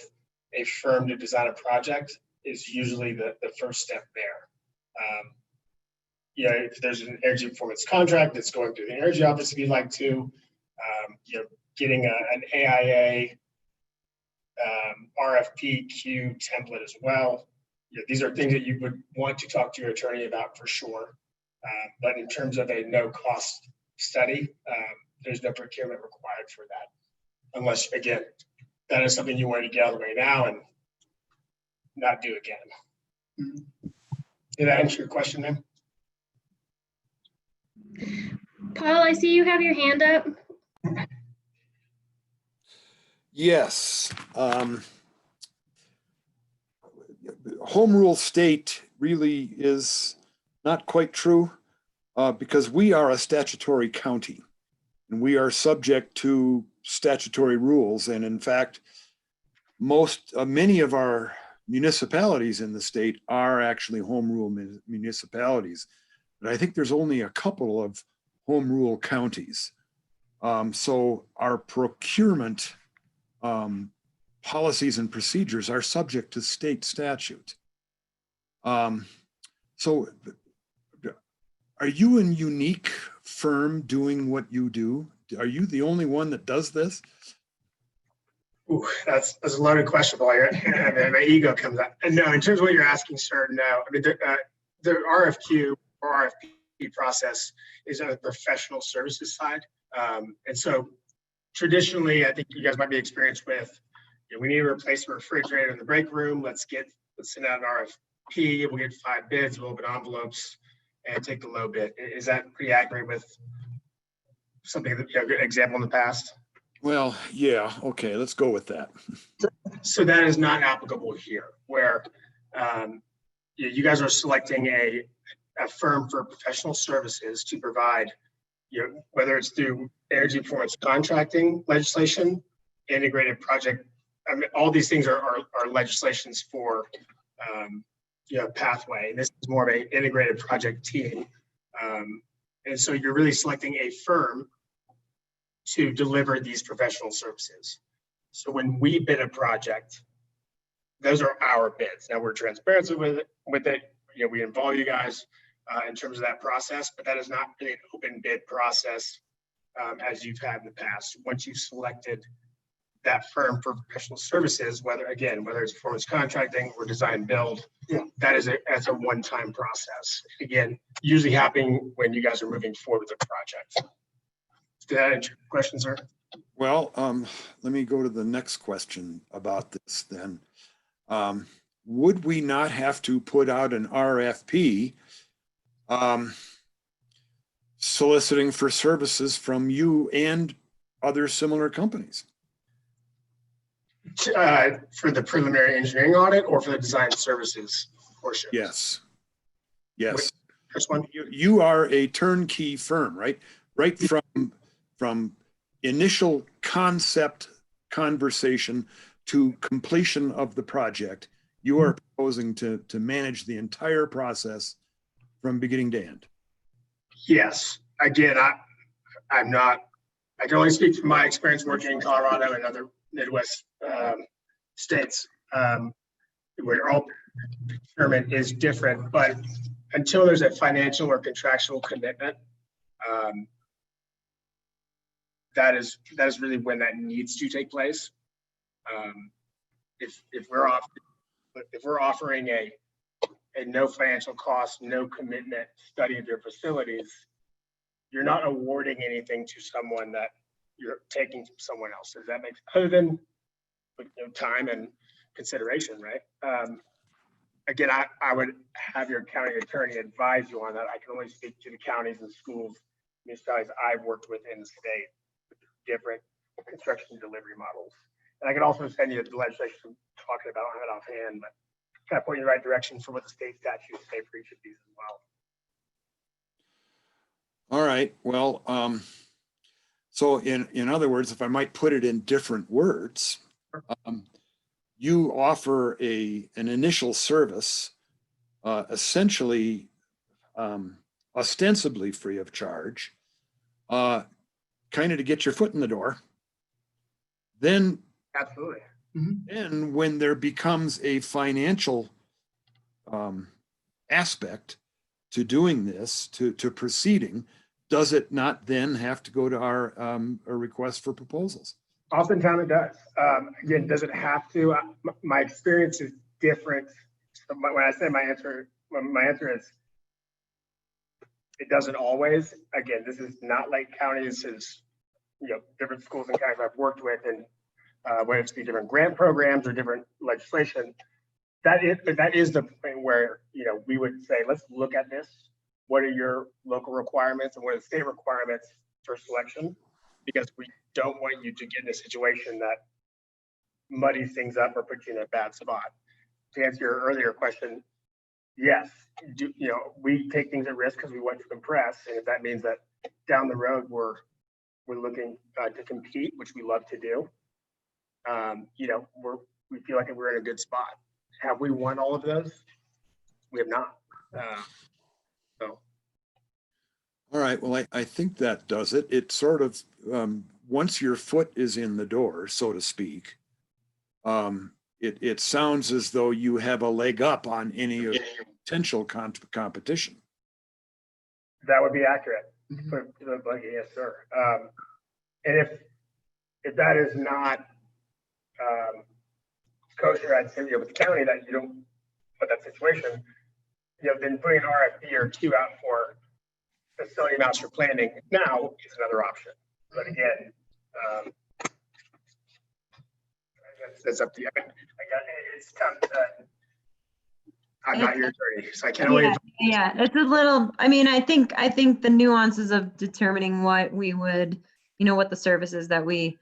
Speaker 5: a firm to design a project, is usually the first step there. If there's an energy performance contract that's going through the energy office, if you'd like to, getting an AIA RFP-Q template as well. These are things that you would want to talk to your attorney about for sure. But in terms of a no-cost study, there's no procurement required for that. Unless, again, that is something you want to get out of the way now and not do again. Did that answer your question, ma'am?
Speaker 1: Paul, I see you have your hand up.
Speaker 3: Yes. Home rule state really is not quite true because we are a statutory county and we are subject to statutory rules. And in fact, many of our municipalities in the state are actually home rule municipalities. But I think there's only a couple of home rule counties. So our procurement policies and procedures are subject to state statute. So are you a unique firm doing what you do? Are you the only one that does this?
Speaker 5: Ooh, that's a loaded question, Paul. My ego comes out. And no, in terms of what you're asking, sir, no. I mean, the RFQ or RFP process is on the professional services side. And so traditionally, I think you guys might be experienced with, we need to replace a refrigerator in the break room. Let's send out an RFP. We'll get 5 bids, we'll open envelopes and take the low bid. Is that pretty accurate with something that, a good example in the past?
Speaker 3: Well, yeah, okay, let's go with that.
Speaker 5: So that is not applicable here, where you guys are selecting a firm for professional services to provide, whether it's through energy performance contracting legislation, integrated project. I mean, all these things are legislations for pathway. This is more of an integrated project team, and so you're really selecting a firm to deliver these professional services. So when we bid a project, those are our bids. Now we're transparent with it. We involve you guys in terms of that process, but that is not really an open bid process as you've had in the past. Once you've selected that firm for professional services, whether it's performance contracting or design build, that's a one-time process. Again, usually happening when you guys are moving forward with the project. Did that answer your question, sir?
Speaker 3: Well, let me go to the next question about this then. Would we not have to put out an RFP soliciting for services from you and other similar companies?
Speaker 5: For the preliminary engineering audit or for the design services portion?
Speaker 3: Yes.
Speaker 5: First one?
Speaker 3: You are a turnkey firm, right? Right from initial concept conversation to completion of the project, you are proposing to manage the entire process from beginning to end.
Speaker 5: Yes. Again, I can only speak from my experience working in Colorado and other Midwest states, where all procurement is different, but until there's a financial or contractual commitment, that is really when that needs to take place. If we're offering a no financial cost, no commitment study of your facilities, you're not awarding anything to someone that you're taking from someone else. Does that make sense? Other than time and consideration, right? Again, I would have your county attorney advise you on that. I can only speak to the counties and schools, municipalities I've worked with in the state, different construction delivery models. And I can also send you the legislation talking about it offhand, but kind of point you in the right direction for what the state statutes say for each of these as well.
Speaker 3: All right. Well, so in other words, if I might put it in different words, you offer an initial service, essentially, ostensibly free of charge, kind of to get your foot in the door. Then,
Speaker 5: Absolutely.
Speaker 3: And when there becomes a financial aspect to doing this, to proceeding, does it not then have to go to our a request for proposals?
Speaker 5: Oftentimes it does. Again, does it have to? My experience is different. When I say my answer is it doesn't always. Again, this is not Lake County. This is different schools and counties I've worked with, and whether it's be different grant programs or different legislation. That is the point where we would say, let's look at this. What are your local requirements and what are the state requirements for selection? Because we don't want you to get in a situation that muddies things up or puts you in a bad spot. To answer your earlier question, yes, we take things at risk because we want to compress, and if that means that down the road we're looking to compete, which we love to do, we feel like we're in a good spot. Have we won all of those? We have not.
Speaker 3: All right. Well, I think that does it. It sort of, once your foot is in the door, so to speak, it sounds as though you have a leg up on any of potential competition.
Speaker 5: That would be accurate.
Speaker 4: Mhm.
Speaker 5: For the blanket, yes, sir. And if that is not kosher activity with the county, that you don't put that situation, then putting an RFP or two out for facility master planning now is another option. But again, that's up to you. It's tough. I'm not your attorney, so I can't always.
Speaker 6: Yeah, it's a little, I mean, I think the nuances of determining what we would, what the services that we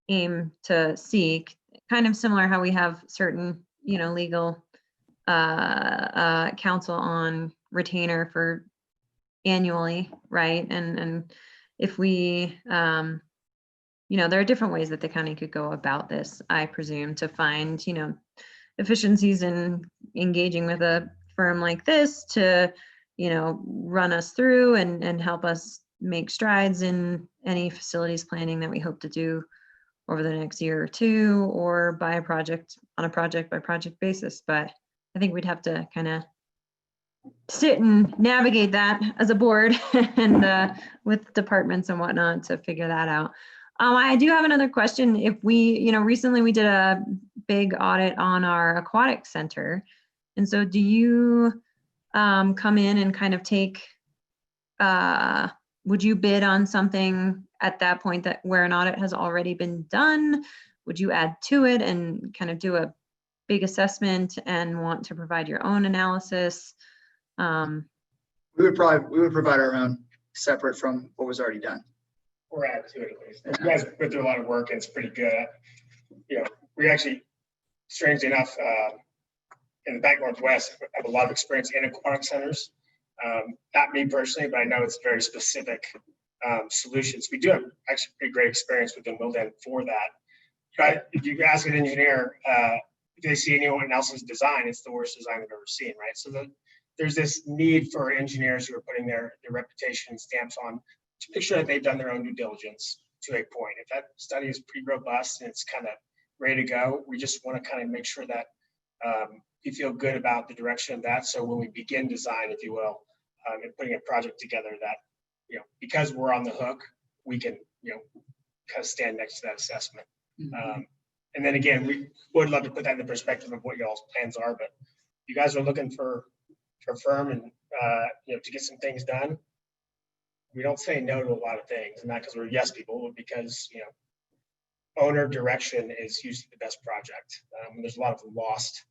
Speaker 6: aim to seek, kind of similar how we have certain, legal counsel on retainer for annually, right? And if we, there are different ways that the county could go about this, I presume, to find, efficiencies in engaging with a firm like this to, run us through and help us make strides in any facilities planning that we hope to do over the next year or two, or by a project on a project by project basis. But I think we'd have to kind of sit and navigate that as a board and with departments and whatnot to figure that out. I do have another question. If we, recently we did a big audit on our aquatic center. And so do you come in and kind of take, would you bid on something at that point that where an audit has already been done? Would you add to it and kind of do a big assessment and want to provide your own analysis?
Speaker 4: We would provide our own separate from what was already done.
Speaker 5: Or add to it at least. You guys went through a lot of work and it's pretty good. We actually, strangely enough, in the back Northwest, have a lot of experience in aquatic centers. Not me personally, but I know it's very specific solutions. We do have actually pretty great experience within Wilden for that. But if you ask an engineer, if they see anyone else's design, it's the worst design they've ever seen, right? So there's this need for engineers who are putting their reputation and stamps on to make sure that they've done their own due diligence to a point. If that study is pretty robust and it's kind of ready to go, we just want to kind of make sure that we feel good about the direction of that. So when we begin design, if you will, and putting a project together that, because we're on the hook, we can, kind of stand next to that assessment.
Speaker 4: Mhm.
Speaker 5: And then again, we would love to put that in the perspective of what y'all's plans are, but you guys are looking for a firm and, to get some things done. We don't say no to a lot of things, not because we're yes people, but because, owner direction is usually the best project. When there's a lot of lost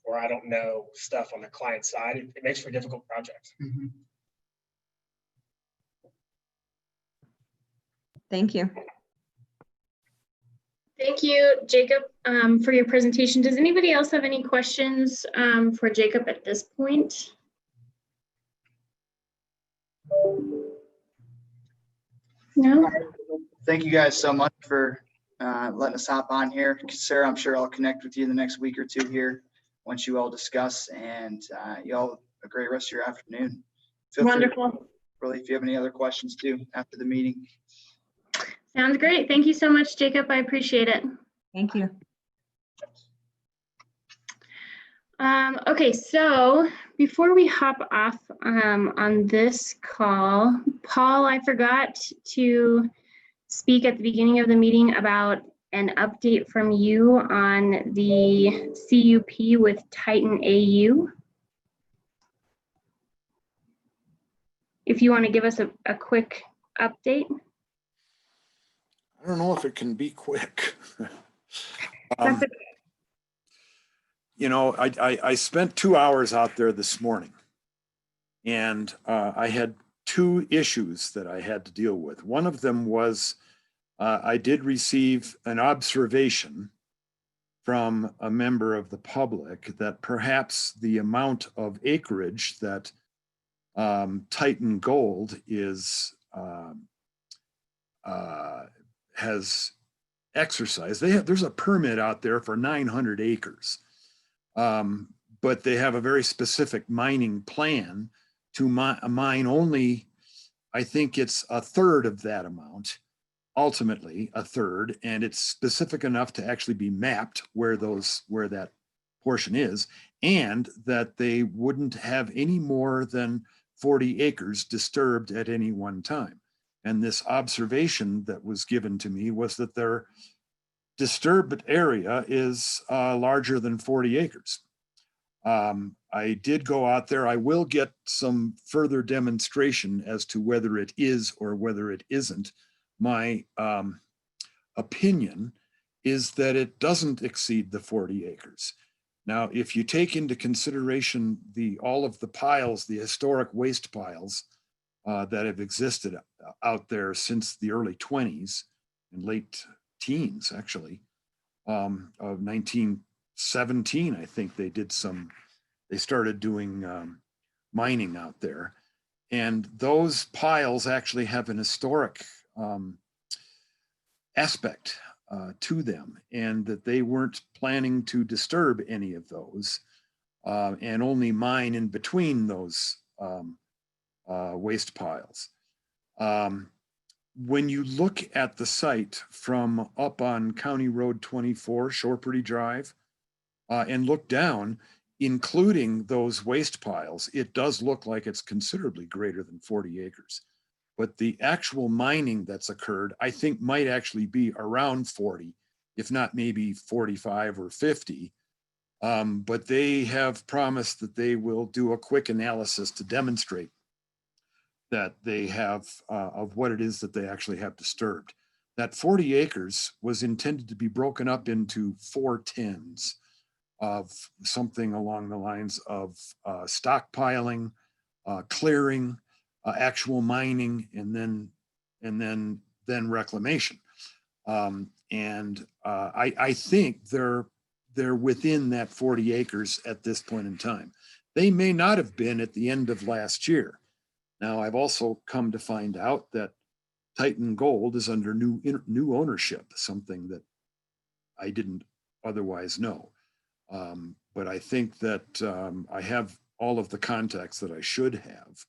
Speaker 5: or I don't know stuff on the client side, it makes for a difficult project.
Speaker 4: Mhm.
Speaker 6: Thank you.
Speaker 1: Thank you, Jacob, for your presentation. Does anybody else have any questions for Jacob at this point? No?
Speaker 4: Thank you guys so much for letting us hop on here. Sarah, I'm sure I'll connect with you in the next week or two here once you all discuss, and y'all have a great rest of your afternoon. Feel free,
Speaker 1: Wonderful.
Speaker 4: really, if you have any other questions too after the meeting.
Speaker 1: Sounds great. Thank you so much, Jacob. I appreciate it.
Speaker 6: Thank you.
Speaker 1: Okay, so before we hop off on this call, Paul, I forgot to speak at the beginning of the meeting about an update from you on the CUP with Titan AU. If you want to give us a quick update.
Speaker 3: I don't know if it can be quick.
Speaker 1: That's okay.
Speaker 3: I spent 2 hours out there this morning, and I had two issues that I had to deal with. One of them was I did receive an observation from a member of the public that perhaps the amount of acreage that Titan Gold has exercised. There's a permit out there for 900 acres. But they have a very specific mining plan to mine only, I think it's a third of that amount, ultimately a third, and it's specific enough to actually be mapped where that portion is. and that they wouldn't have any more than 40 acres disturbed at any one time. And this observation that was given to me was that their disturbed area is larger than 40 acres. I did go out there. I will get some further demonstration as to whether it is or whether it isn't. My opinion is that it doesn't exceed the 40 acres. Now, if you take into consideration all of the piles, the historic waste piles that have existed out there since the early 20s and late teens, actually, of 1917, I think they started doing mining out there. And those piles actually have an historic aspect to them, and that they weren't planning to disturb any of those and only mine in between those waste piles. When you look at the site from up on County Road 24, Shoreprety Drive, and look down, including those waste piles, it does look like it's considerably greater than 40 acres. But the actual mining that's occurred, I think might actually be around 40, if not maybe 45 or 50. But they have promised that they will do a quick analysis to demonstrate that they have of what it is that they actually have disturbed. That 40 acres was intended to be broken up into 4 tens of something along the lines of stockpiling, clearing, actual mining, and then reclamation. I think they're within that 40 acres at this point in time. They may not have been at the end of last year. Now, I've also come to find out that Titan Gold is under new ownership, something that I didn't otherwise know. But I think that I have all of the context that I should have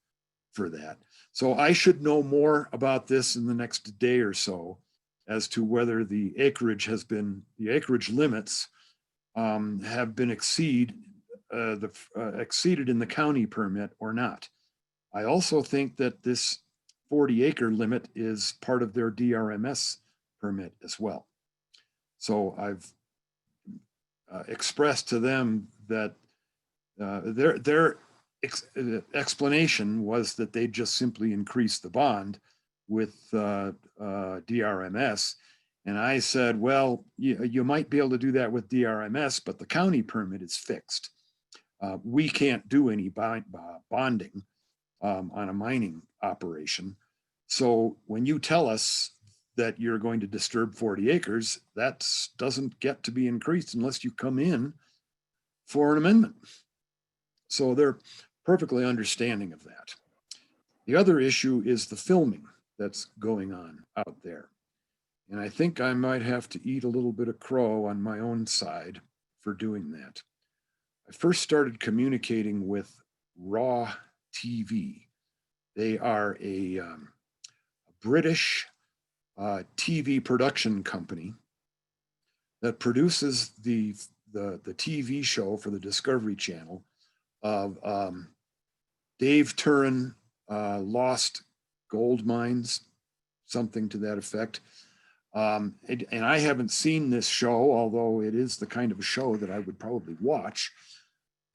Speaker 3: for that. So I should know more about this in the next day or so as to whether the acreage limits have been exceeded in the county permit or not. I also think that this 40-acre limit is part of their DRMS permit as well. So I've expressed to them that their explanation was that they just simply increased the bond with DRMS. And I said, well, you might be able to do that with DRMS, but the county permit is fixed. We can't do any bonding on a mining operation. So when you tell us that you're going to disturb 40 acres, that doesn't get to be increased unless you come in for an amendment. So they're perfectly understanding of that. The other issue is the filming that's going on out there. And I think I might have to eat a little bit of crow on my own side for doing that. I first started communicating with Raw TV. They are a British TV production company that produces the TV show for the Discovery Channel of Dave Turin, Lost Gold Mines, something to that effect. And I haven't seen this show, although it is the kind of a show that I would probably watch,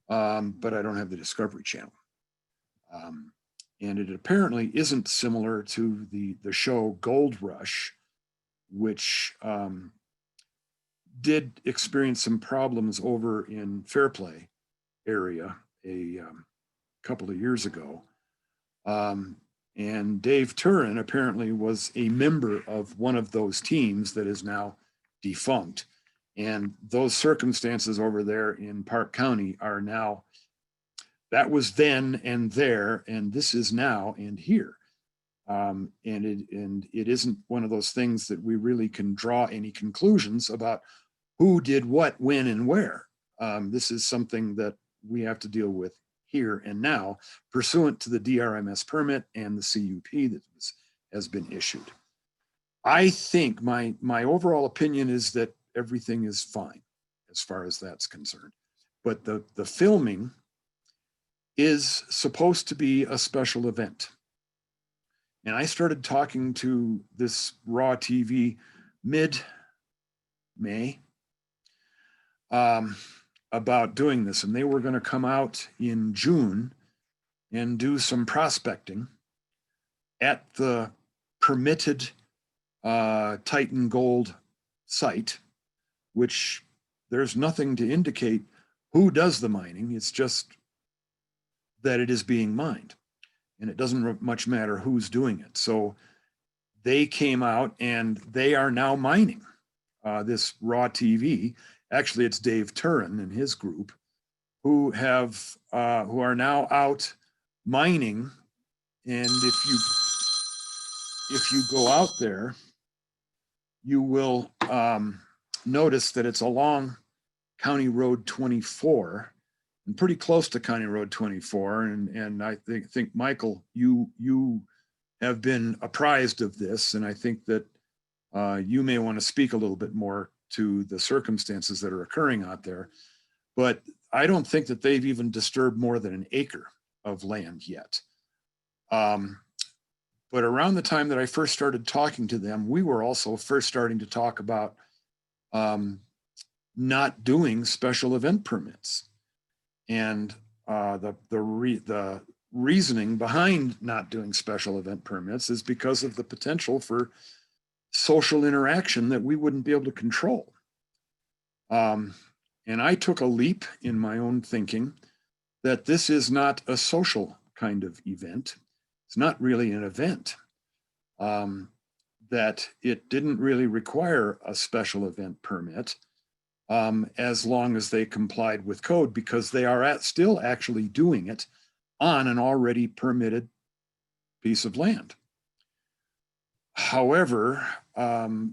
Speaker 3: but I don't have the Discovery Channel. And it apparently isn't similar to the show Gold Rush, which did experience some problems over in Fairplay area a couple of years ago. And Dave Turin apparently was a member of one of those teams that is now defunct. And those circumstances over there in Park County are now, that was then and there, and this is now and here. And it isn't one of those things that we really can draw any conclusions about who did what, when, and where. This is something that we have to deal with here and now, pursuant to the DRMS permit and the CUP that has been issued. I think my overall opinion is that everything is fine as far as that's concerned. but the filming is supposed to be a special event. And I started talking to this Raw TV mid-May about doing this, and they were going to come out in June and do some prospecting at the permitted Titan Gold site, which there's nothing to indicate who does the mining. It's just that it is being mined, and it doesn't much matter who's doing it. So they came out and they are now mining this Raw TV. Actually, it's Dave Turin and his group who are now out mining. And if you go out there, you will notice that it's along County Road 24 and pretty close to County Road 24. And I think Michael, you have been apprised of this, and I think that you may want to speak a little bit more to the circumstances that are occurring out there. But I don't think that they've even disturbed more than an acre of land yet. But around the time that I first started talking to them, we were also first starting to talk about not doing special event permits. And the reasoning behind not doing special event permits is because of the potential for social interaction that we wouldn't be able to control. And I took a leap in my own thinking that this is not a social kind of event. It's not really an event, that it didn't really require a special event permit as long as they complied with code, because they are still actually doing it on an already permitted piece of land. However, that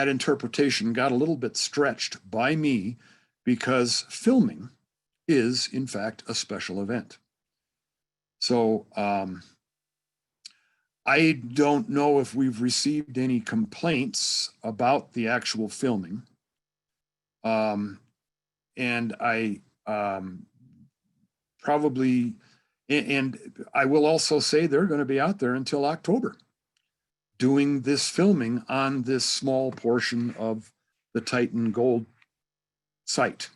Speaker 3: interpretation got a little bit stretched by me because filming is, in fact, a special event. So I don't know if we've received any complaints about the actual filming. And I probably, and I will also say they're going to be out there until October doing this filming on this small portion of the Titan Gold site.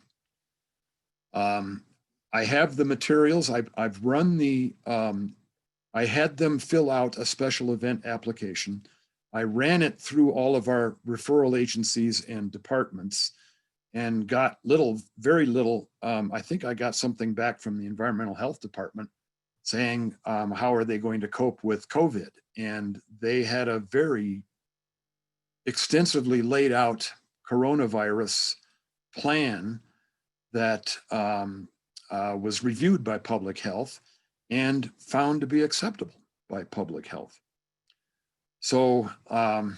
Speaker 3: I have the materials. I've run the, I had them fill out a special event application. I ran it through all of our referral agencies and departments and got very little. I think I got something back from the Environmental Health Department saying, how are they going to cope with COVID? And they had a very extensively laid out coronavirus plan that was reviewed by public health and found to be acceptable by public health. So,
Speaker 6: Paul,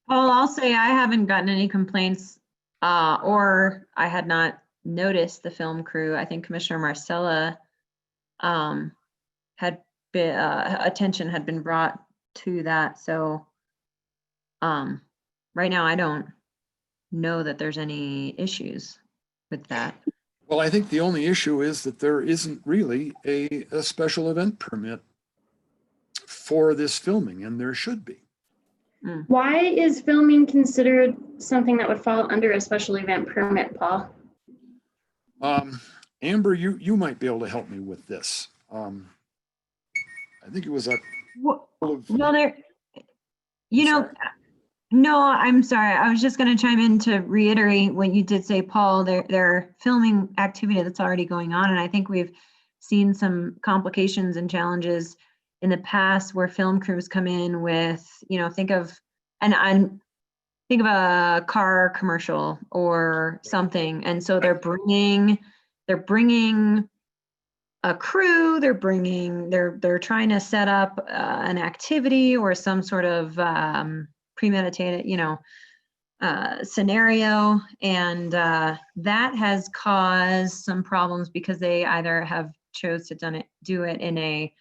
Speaker 6: I'll say I haven't gotten any complaints or I had not noticed the film crew. I think Commissioner Marcella had been, attention had been brought to that. So right now I don't know that there's any issues with that.
Speaker 3: well, I think the only issue is that there isn't really a special event permit for this filming, and there should be.
Speaker 1: Why is filming considered something that would fall under a special event permit, Paul?
Speaker 3: Amber, you might be able to help me with this. I think it was a
Speaker 6: Well, there, you know, no, I'm sorry. I was just going to chime in to reiterate what you did say, Paul. They're filming activity that's already going on. And I think we've seen some complications and challenges in the past where film crews come in with, you know, think of a car commercial or something. And so they're bringing a crew, they're trying to set up an activity or some sort of premeditated, you know, scenario. And that has caused some problems because they either have chose to do it in a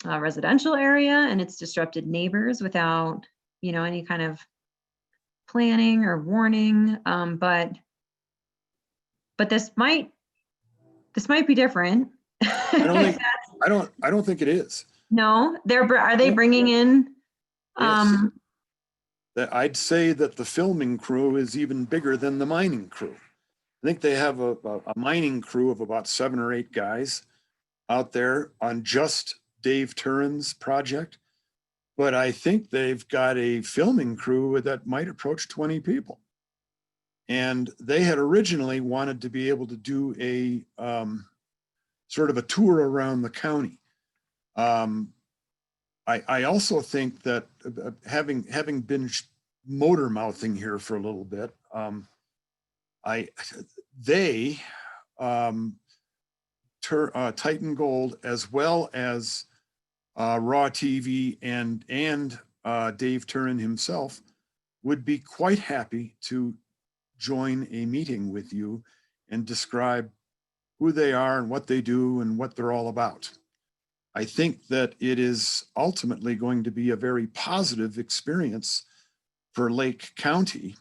Speaker 6: residential area and it's disrupted neighbors without, you know, any kind of planning or warning, but this might be different.
Speaker 3: I don't think it is.
Speaker 6: No, are they bringing in?
Speaker 3: Yes. That I'd say that the filming crew is even bigger than the mining crew. I think they have a mining crew of about 7 or 8 guys out there on just Dave Turin's project. But I think they've got a filming crew that might approach 20 people. And they had originally wanted to be able to do a sort of a tour around the county. I also think that having been motor mouthing here for a little bit, Titan Gold, as well as Raw TV and Dave Turin himself, would be quite happy to join a meeting with you and describe who they are and what they do and what they're all about. I think that it is ultimately going to be a very positive experience for Lake County,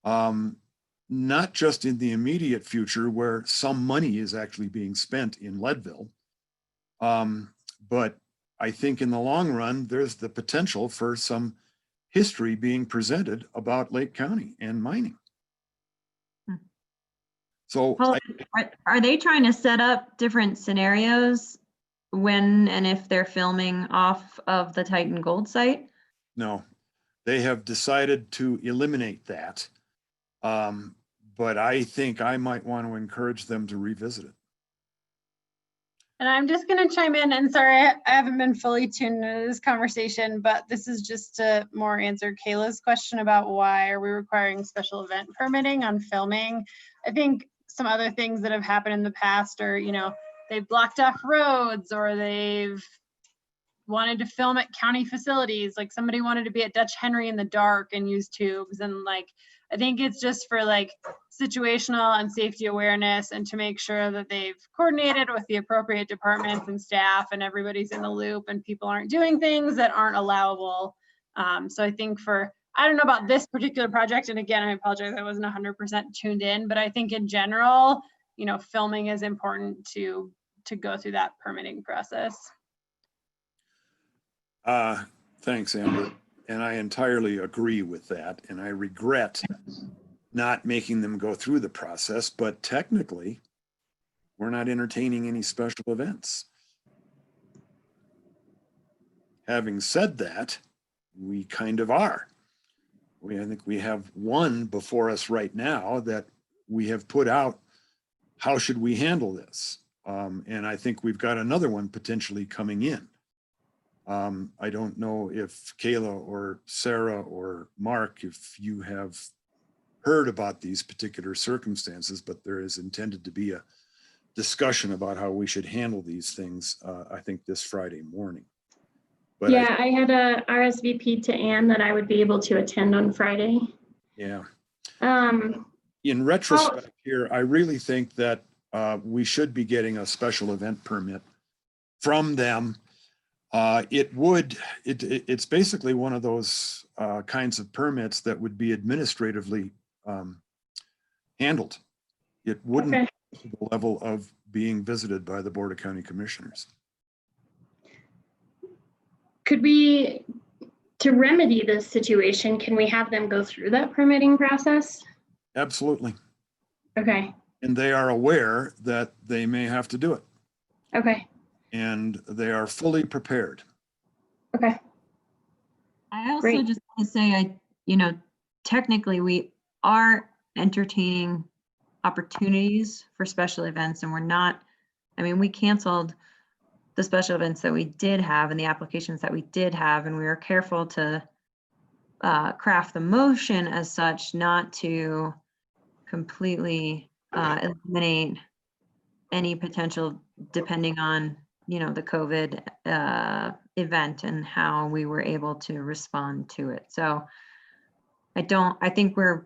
Speaker 3: not just in the immediate future where some money is actually being spent in Leadville, but I think in the long run, there's the potential for some history being presented about Lake County and mining. So
Speaker 6: Well, are they trying to set up different scenarios when and if they're filming off of the Titan Gold site?
Speaker 3: no, they have decided to eliminate that. But I think I might want to encourage them to revisit it.
Speaker 7: And I'm just going to chime in, and sorry, I haven't been fully tuned into this conversation, but this is just to more answer Kayla's question about why are we requiring special event permitting on filming. I think some other things that have happened in the past are, you know, they've blocked off roads or they've wanted to film at county facilities. Like somebody wanted to be at Dutch Henry in the dark and use tubes. And like, I think it's just for like situational and safety awareness and to make sure that they've coordinated with the appropriate departments and staff and everybody's in the loop and people aren't doing things that aren't allowable. So I think I don't know about this particular project. And again, I apologize, I wasn't 100% tuned in, but I think in general, you know, filming is important to go through that permitting process.
Speaker 3: Thanks, Amber. And I entirely agree with that. And I regret not making them go through the process, but technically we're not entertaining any special events. Having said that, we kind of are. I think we have one before us right now that we have put out. How should we handle this? And I think we've got another one potentially coming in. I don't know if Kayla or Sarah or Mark, if you have heard about these particular circumstances, but there is intended to be a discussion about how we should handle these things, I think this Friday morning. But
Speaker 1: yeah, I had a RSVP to Ann that I would be able to attend on Friday.
Speaker 3: Yeah. In retrospect here, I really think that we should be getting a special event permit from them. It's basically one of those kinds of permits that would be administratively handled. It wouldn't be to the level of being visited by the Board of County Commissioners.
Speaker 1: Could we, to remedy this situation, can we have them go through that permitting process?
Speaker 3: Absolutely.
Speaker 1: Okay.
Speaker 3: And they are aware that they may have to do it.
Speaker 1: Okay.
Speaker 3: And they are fully prepared.
Speaker 1: Okay.
Speaker 6: I also
Speaker 1: Great.
Speaker 6: just want to say, technically we are entertaining opportunities for special events and we're not, we canceled the special events that we did have and the applications that we did have, and we were careful to craft the motion as such, not to completely eliminate any potential depending on, the COVID event and how we were able to respond to it. So I think we're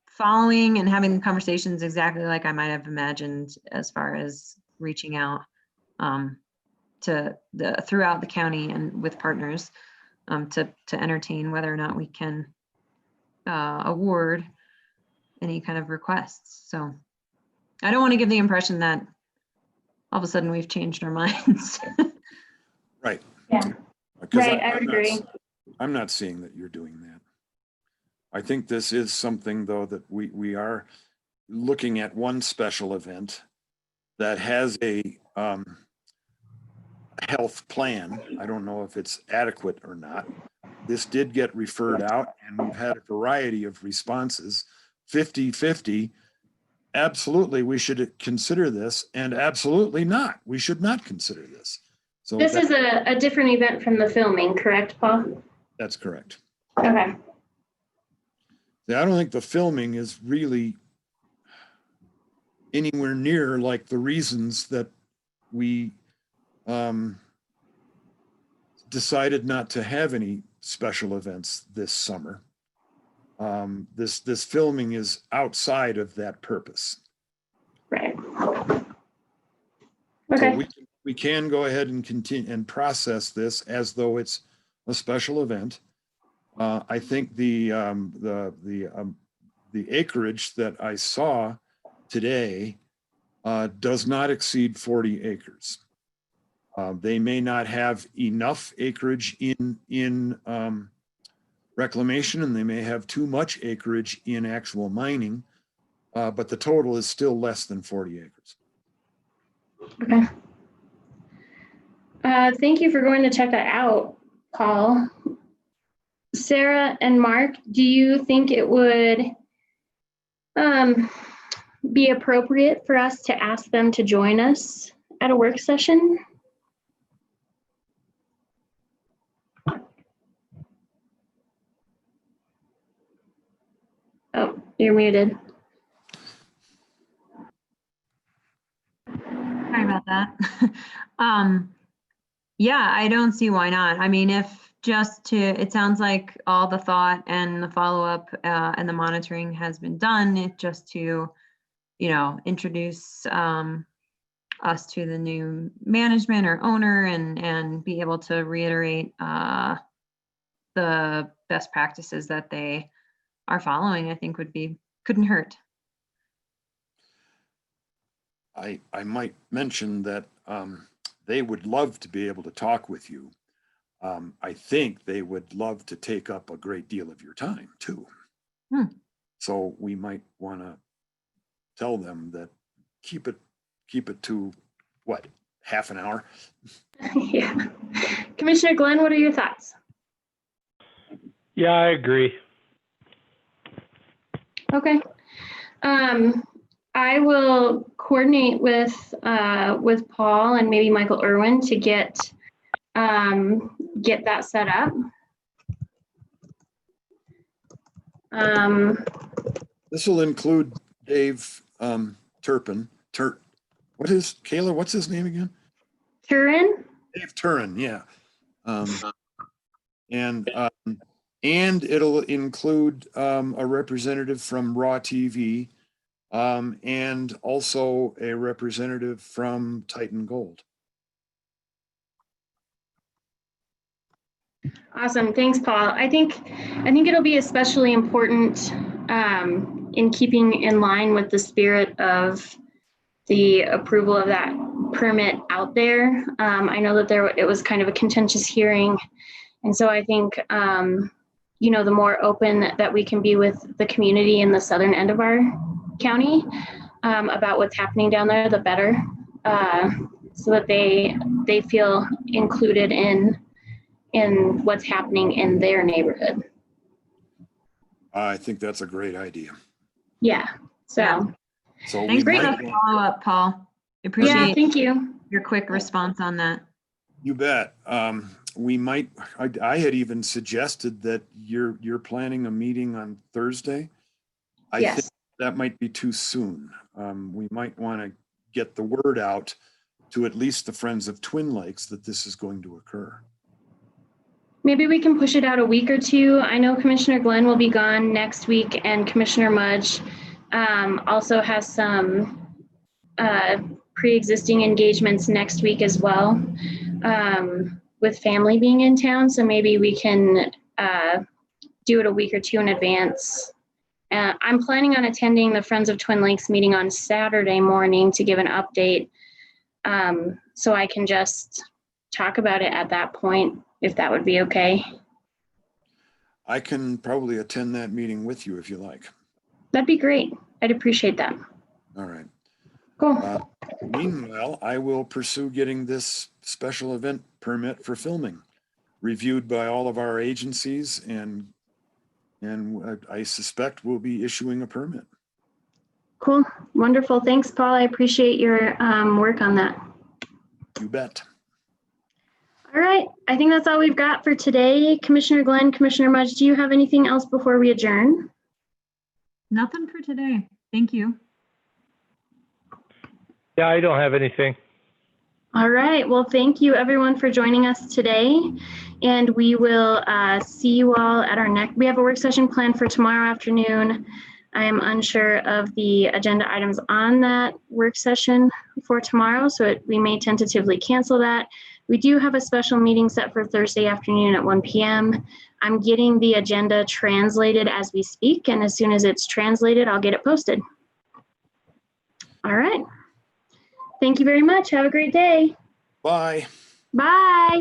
Speaker 6: following and having conversations exactly like I might have imagined as far as reaching out throughout the county and with partners to entertain whether or not we can award any kind of requests. So I don't want to give the impression that all of a sudden we've changed our minds.
Speaker 3: Right.
Speaker 1: Yeah.
Speaker 3: 'Cause
Speaker 1: Right, I would agree.
Speaker 3: I'm not seeing that you're doing that. I think this is something, though, that we are looking at one special event that has a health plan. I don't know if it's adequate or not. This did get referred out, and we've had a variety of responses, 50-50. Absolutely, we should consider this, and absolutely not. We should not consider this. So
Speaker 1: This is a different event from the filming, correct, Paul?
Speaker 3: that's correct.
Speaker 1: Okay.
Speaker 3: I don't think the filming is really anywhere near like the reasons that we decided not to have any special events this summer. This filming is outside of that purpose.
Speaker 1: Right.
Speaker 3: So
Speaker 1: Okay.
Speaker 3: we can go ahead and continue and process this as though it's a special event. I think the acreage that I saw today does not exceed 40 acres. They may not have enough acreage in reclamation, and they may have too much acreage in actual mining, but the total is still less than 40 acres.
Speaker 1: Okay. Thank you for going to check that out, Paul. Sarah and Mark, do you think it would be appropriate for us to ask them to join us at a work session? Oh, you're muted.
Speaker 6: Sorry about that. Yeah, I don't see why not. I mean, if just to, it sounds like all the thought and the follow-up and the monitoring has been done. It just to, introduce us to the new management or owner and be able to reiterate the best practices that they are following, I think couldn't hurt.
Speaker 3: I might mention that they would love to be able to talk with you. I think they would love to take up a great deal of your time too. So we might want to tell them that keep it to what, half an hour?
Speaker 1: Yeah. Commissioner Glenn, what are your thoughts?
Speaker 8: Yeah, I agree.
Speaker 1: Okay. I will coordinate with Paul and maybe Michael Irwin to get that set up.
Speaker 3: This will include Dave Turpin. What is Kayla? What's his name again?
Speaker 1: Turin?
Speaker 3: Dave Turin, yeah. And it'll include a representative from Raw TV and also a representative from Titan Gold.
Speaker 1: Awesome, thanks, Paul. I think it'll be especially important in keeping in line with the spirit of the approval of that permit out there. I know that it was kind of a contentious hearing, and so I think the more open that we can be with the community in the southern end of our county about what's happening down there, the better, so that they feel included in what's happening in their neighborhood.
Speaker 3: I think that's a great idea.
Speaker 1: Yeah. So
Speaker 6: Thanks for the follow-up, Paul.
Speaker 1: Yeah, thank you.
Speaker 6: Your quick response on that.
Speaker 3: You bet. We might. I had even suggested that you're planning a meeting on Thursday. I think that might be too soon. We might want to get the word out to at least the Friends of Twin Lakes that this is going to occur.
Speaker 1: Maybe we can push it out a week or two. I know Commissioner Glenn will be gone next week, and Commissioner Mudge also has some pre-existing engagements next week as well, with family being in town. So maybe we can do it a week or two in advance. I'm planning on attending the Friends of Twin Lakes meeting on Saturday morning to give an update. So I can just talk about it at that point, if that would be okay.
Speaker 3: I can probably attend that meeting with you if you like.
Speaker 1: That'd be great. I'd appreciate that.
Speaker 3: All right.
Speaker 1: Cool.
Speaker 3: Meanwhile, I will pursue getting this special event permit for filming reviewed by all of our agencies, and I suspect we'll be issuing a permit.
Speaker 1: Cool. Wonderful. Thanks, Paul. I appreciate your work on that.
Speaker 3: You bet.
Speaker 1: All right. I think that's all we've got for today. Commissioner Glenn, Commissioner Mudge, do you have anything else before we adjourn?
Speaker 6: Nothing for today. Thank you.
Speaker 8: Yeah, I don't have anything.
Speaker 1: All right. Well, thank you everyone for joining us today. And we will see you all at our next, we have a work session planned for tomorrow afternoon. I am unsure of the agenda items on that work session for tomorrow, so we may tentatively cancel that. We do have a special meeting set for Thursday afternoon at 1 p.m. I'm getting the agenda translated as we speak, and as soon as it's translated, I'll get it posted. All right. Thank you very much. Have a great day.
Speaker 3: Bye.
Speaker 1: Bye.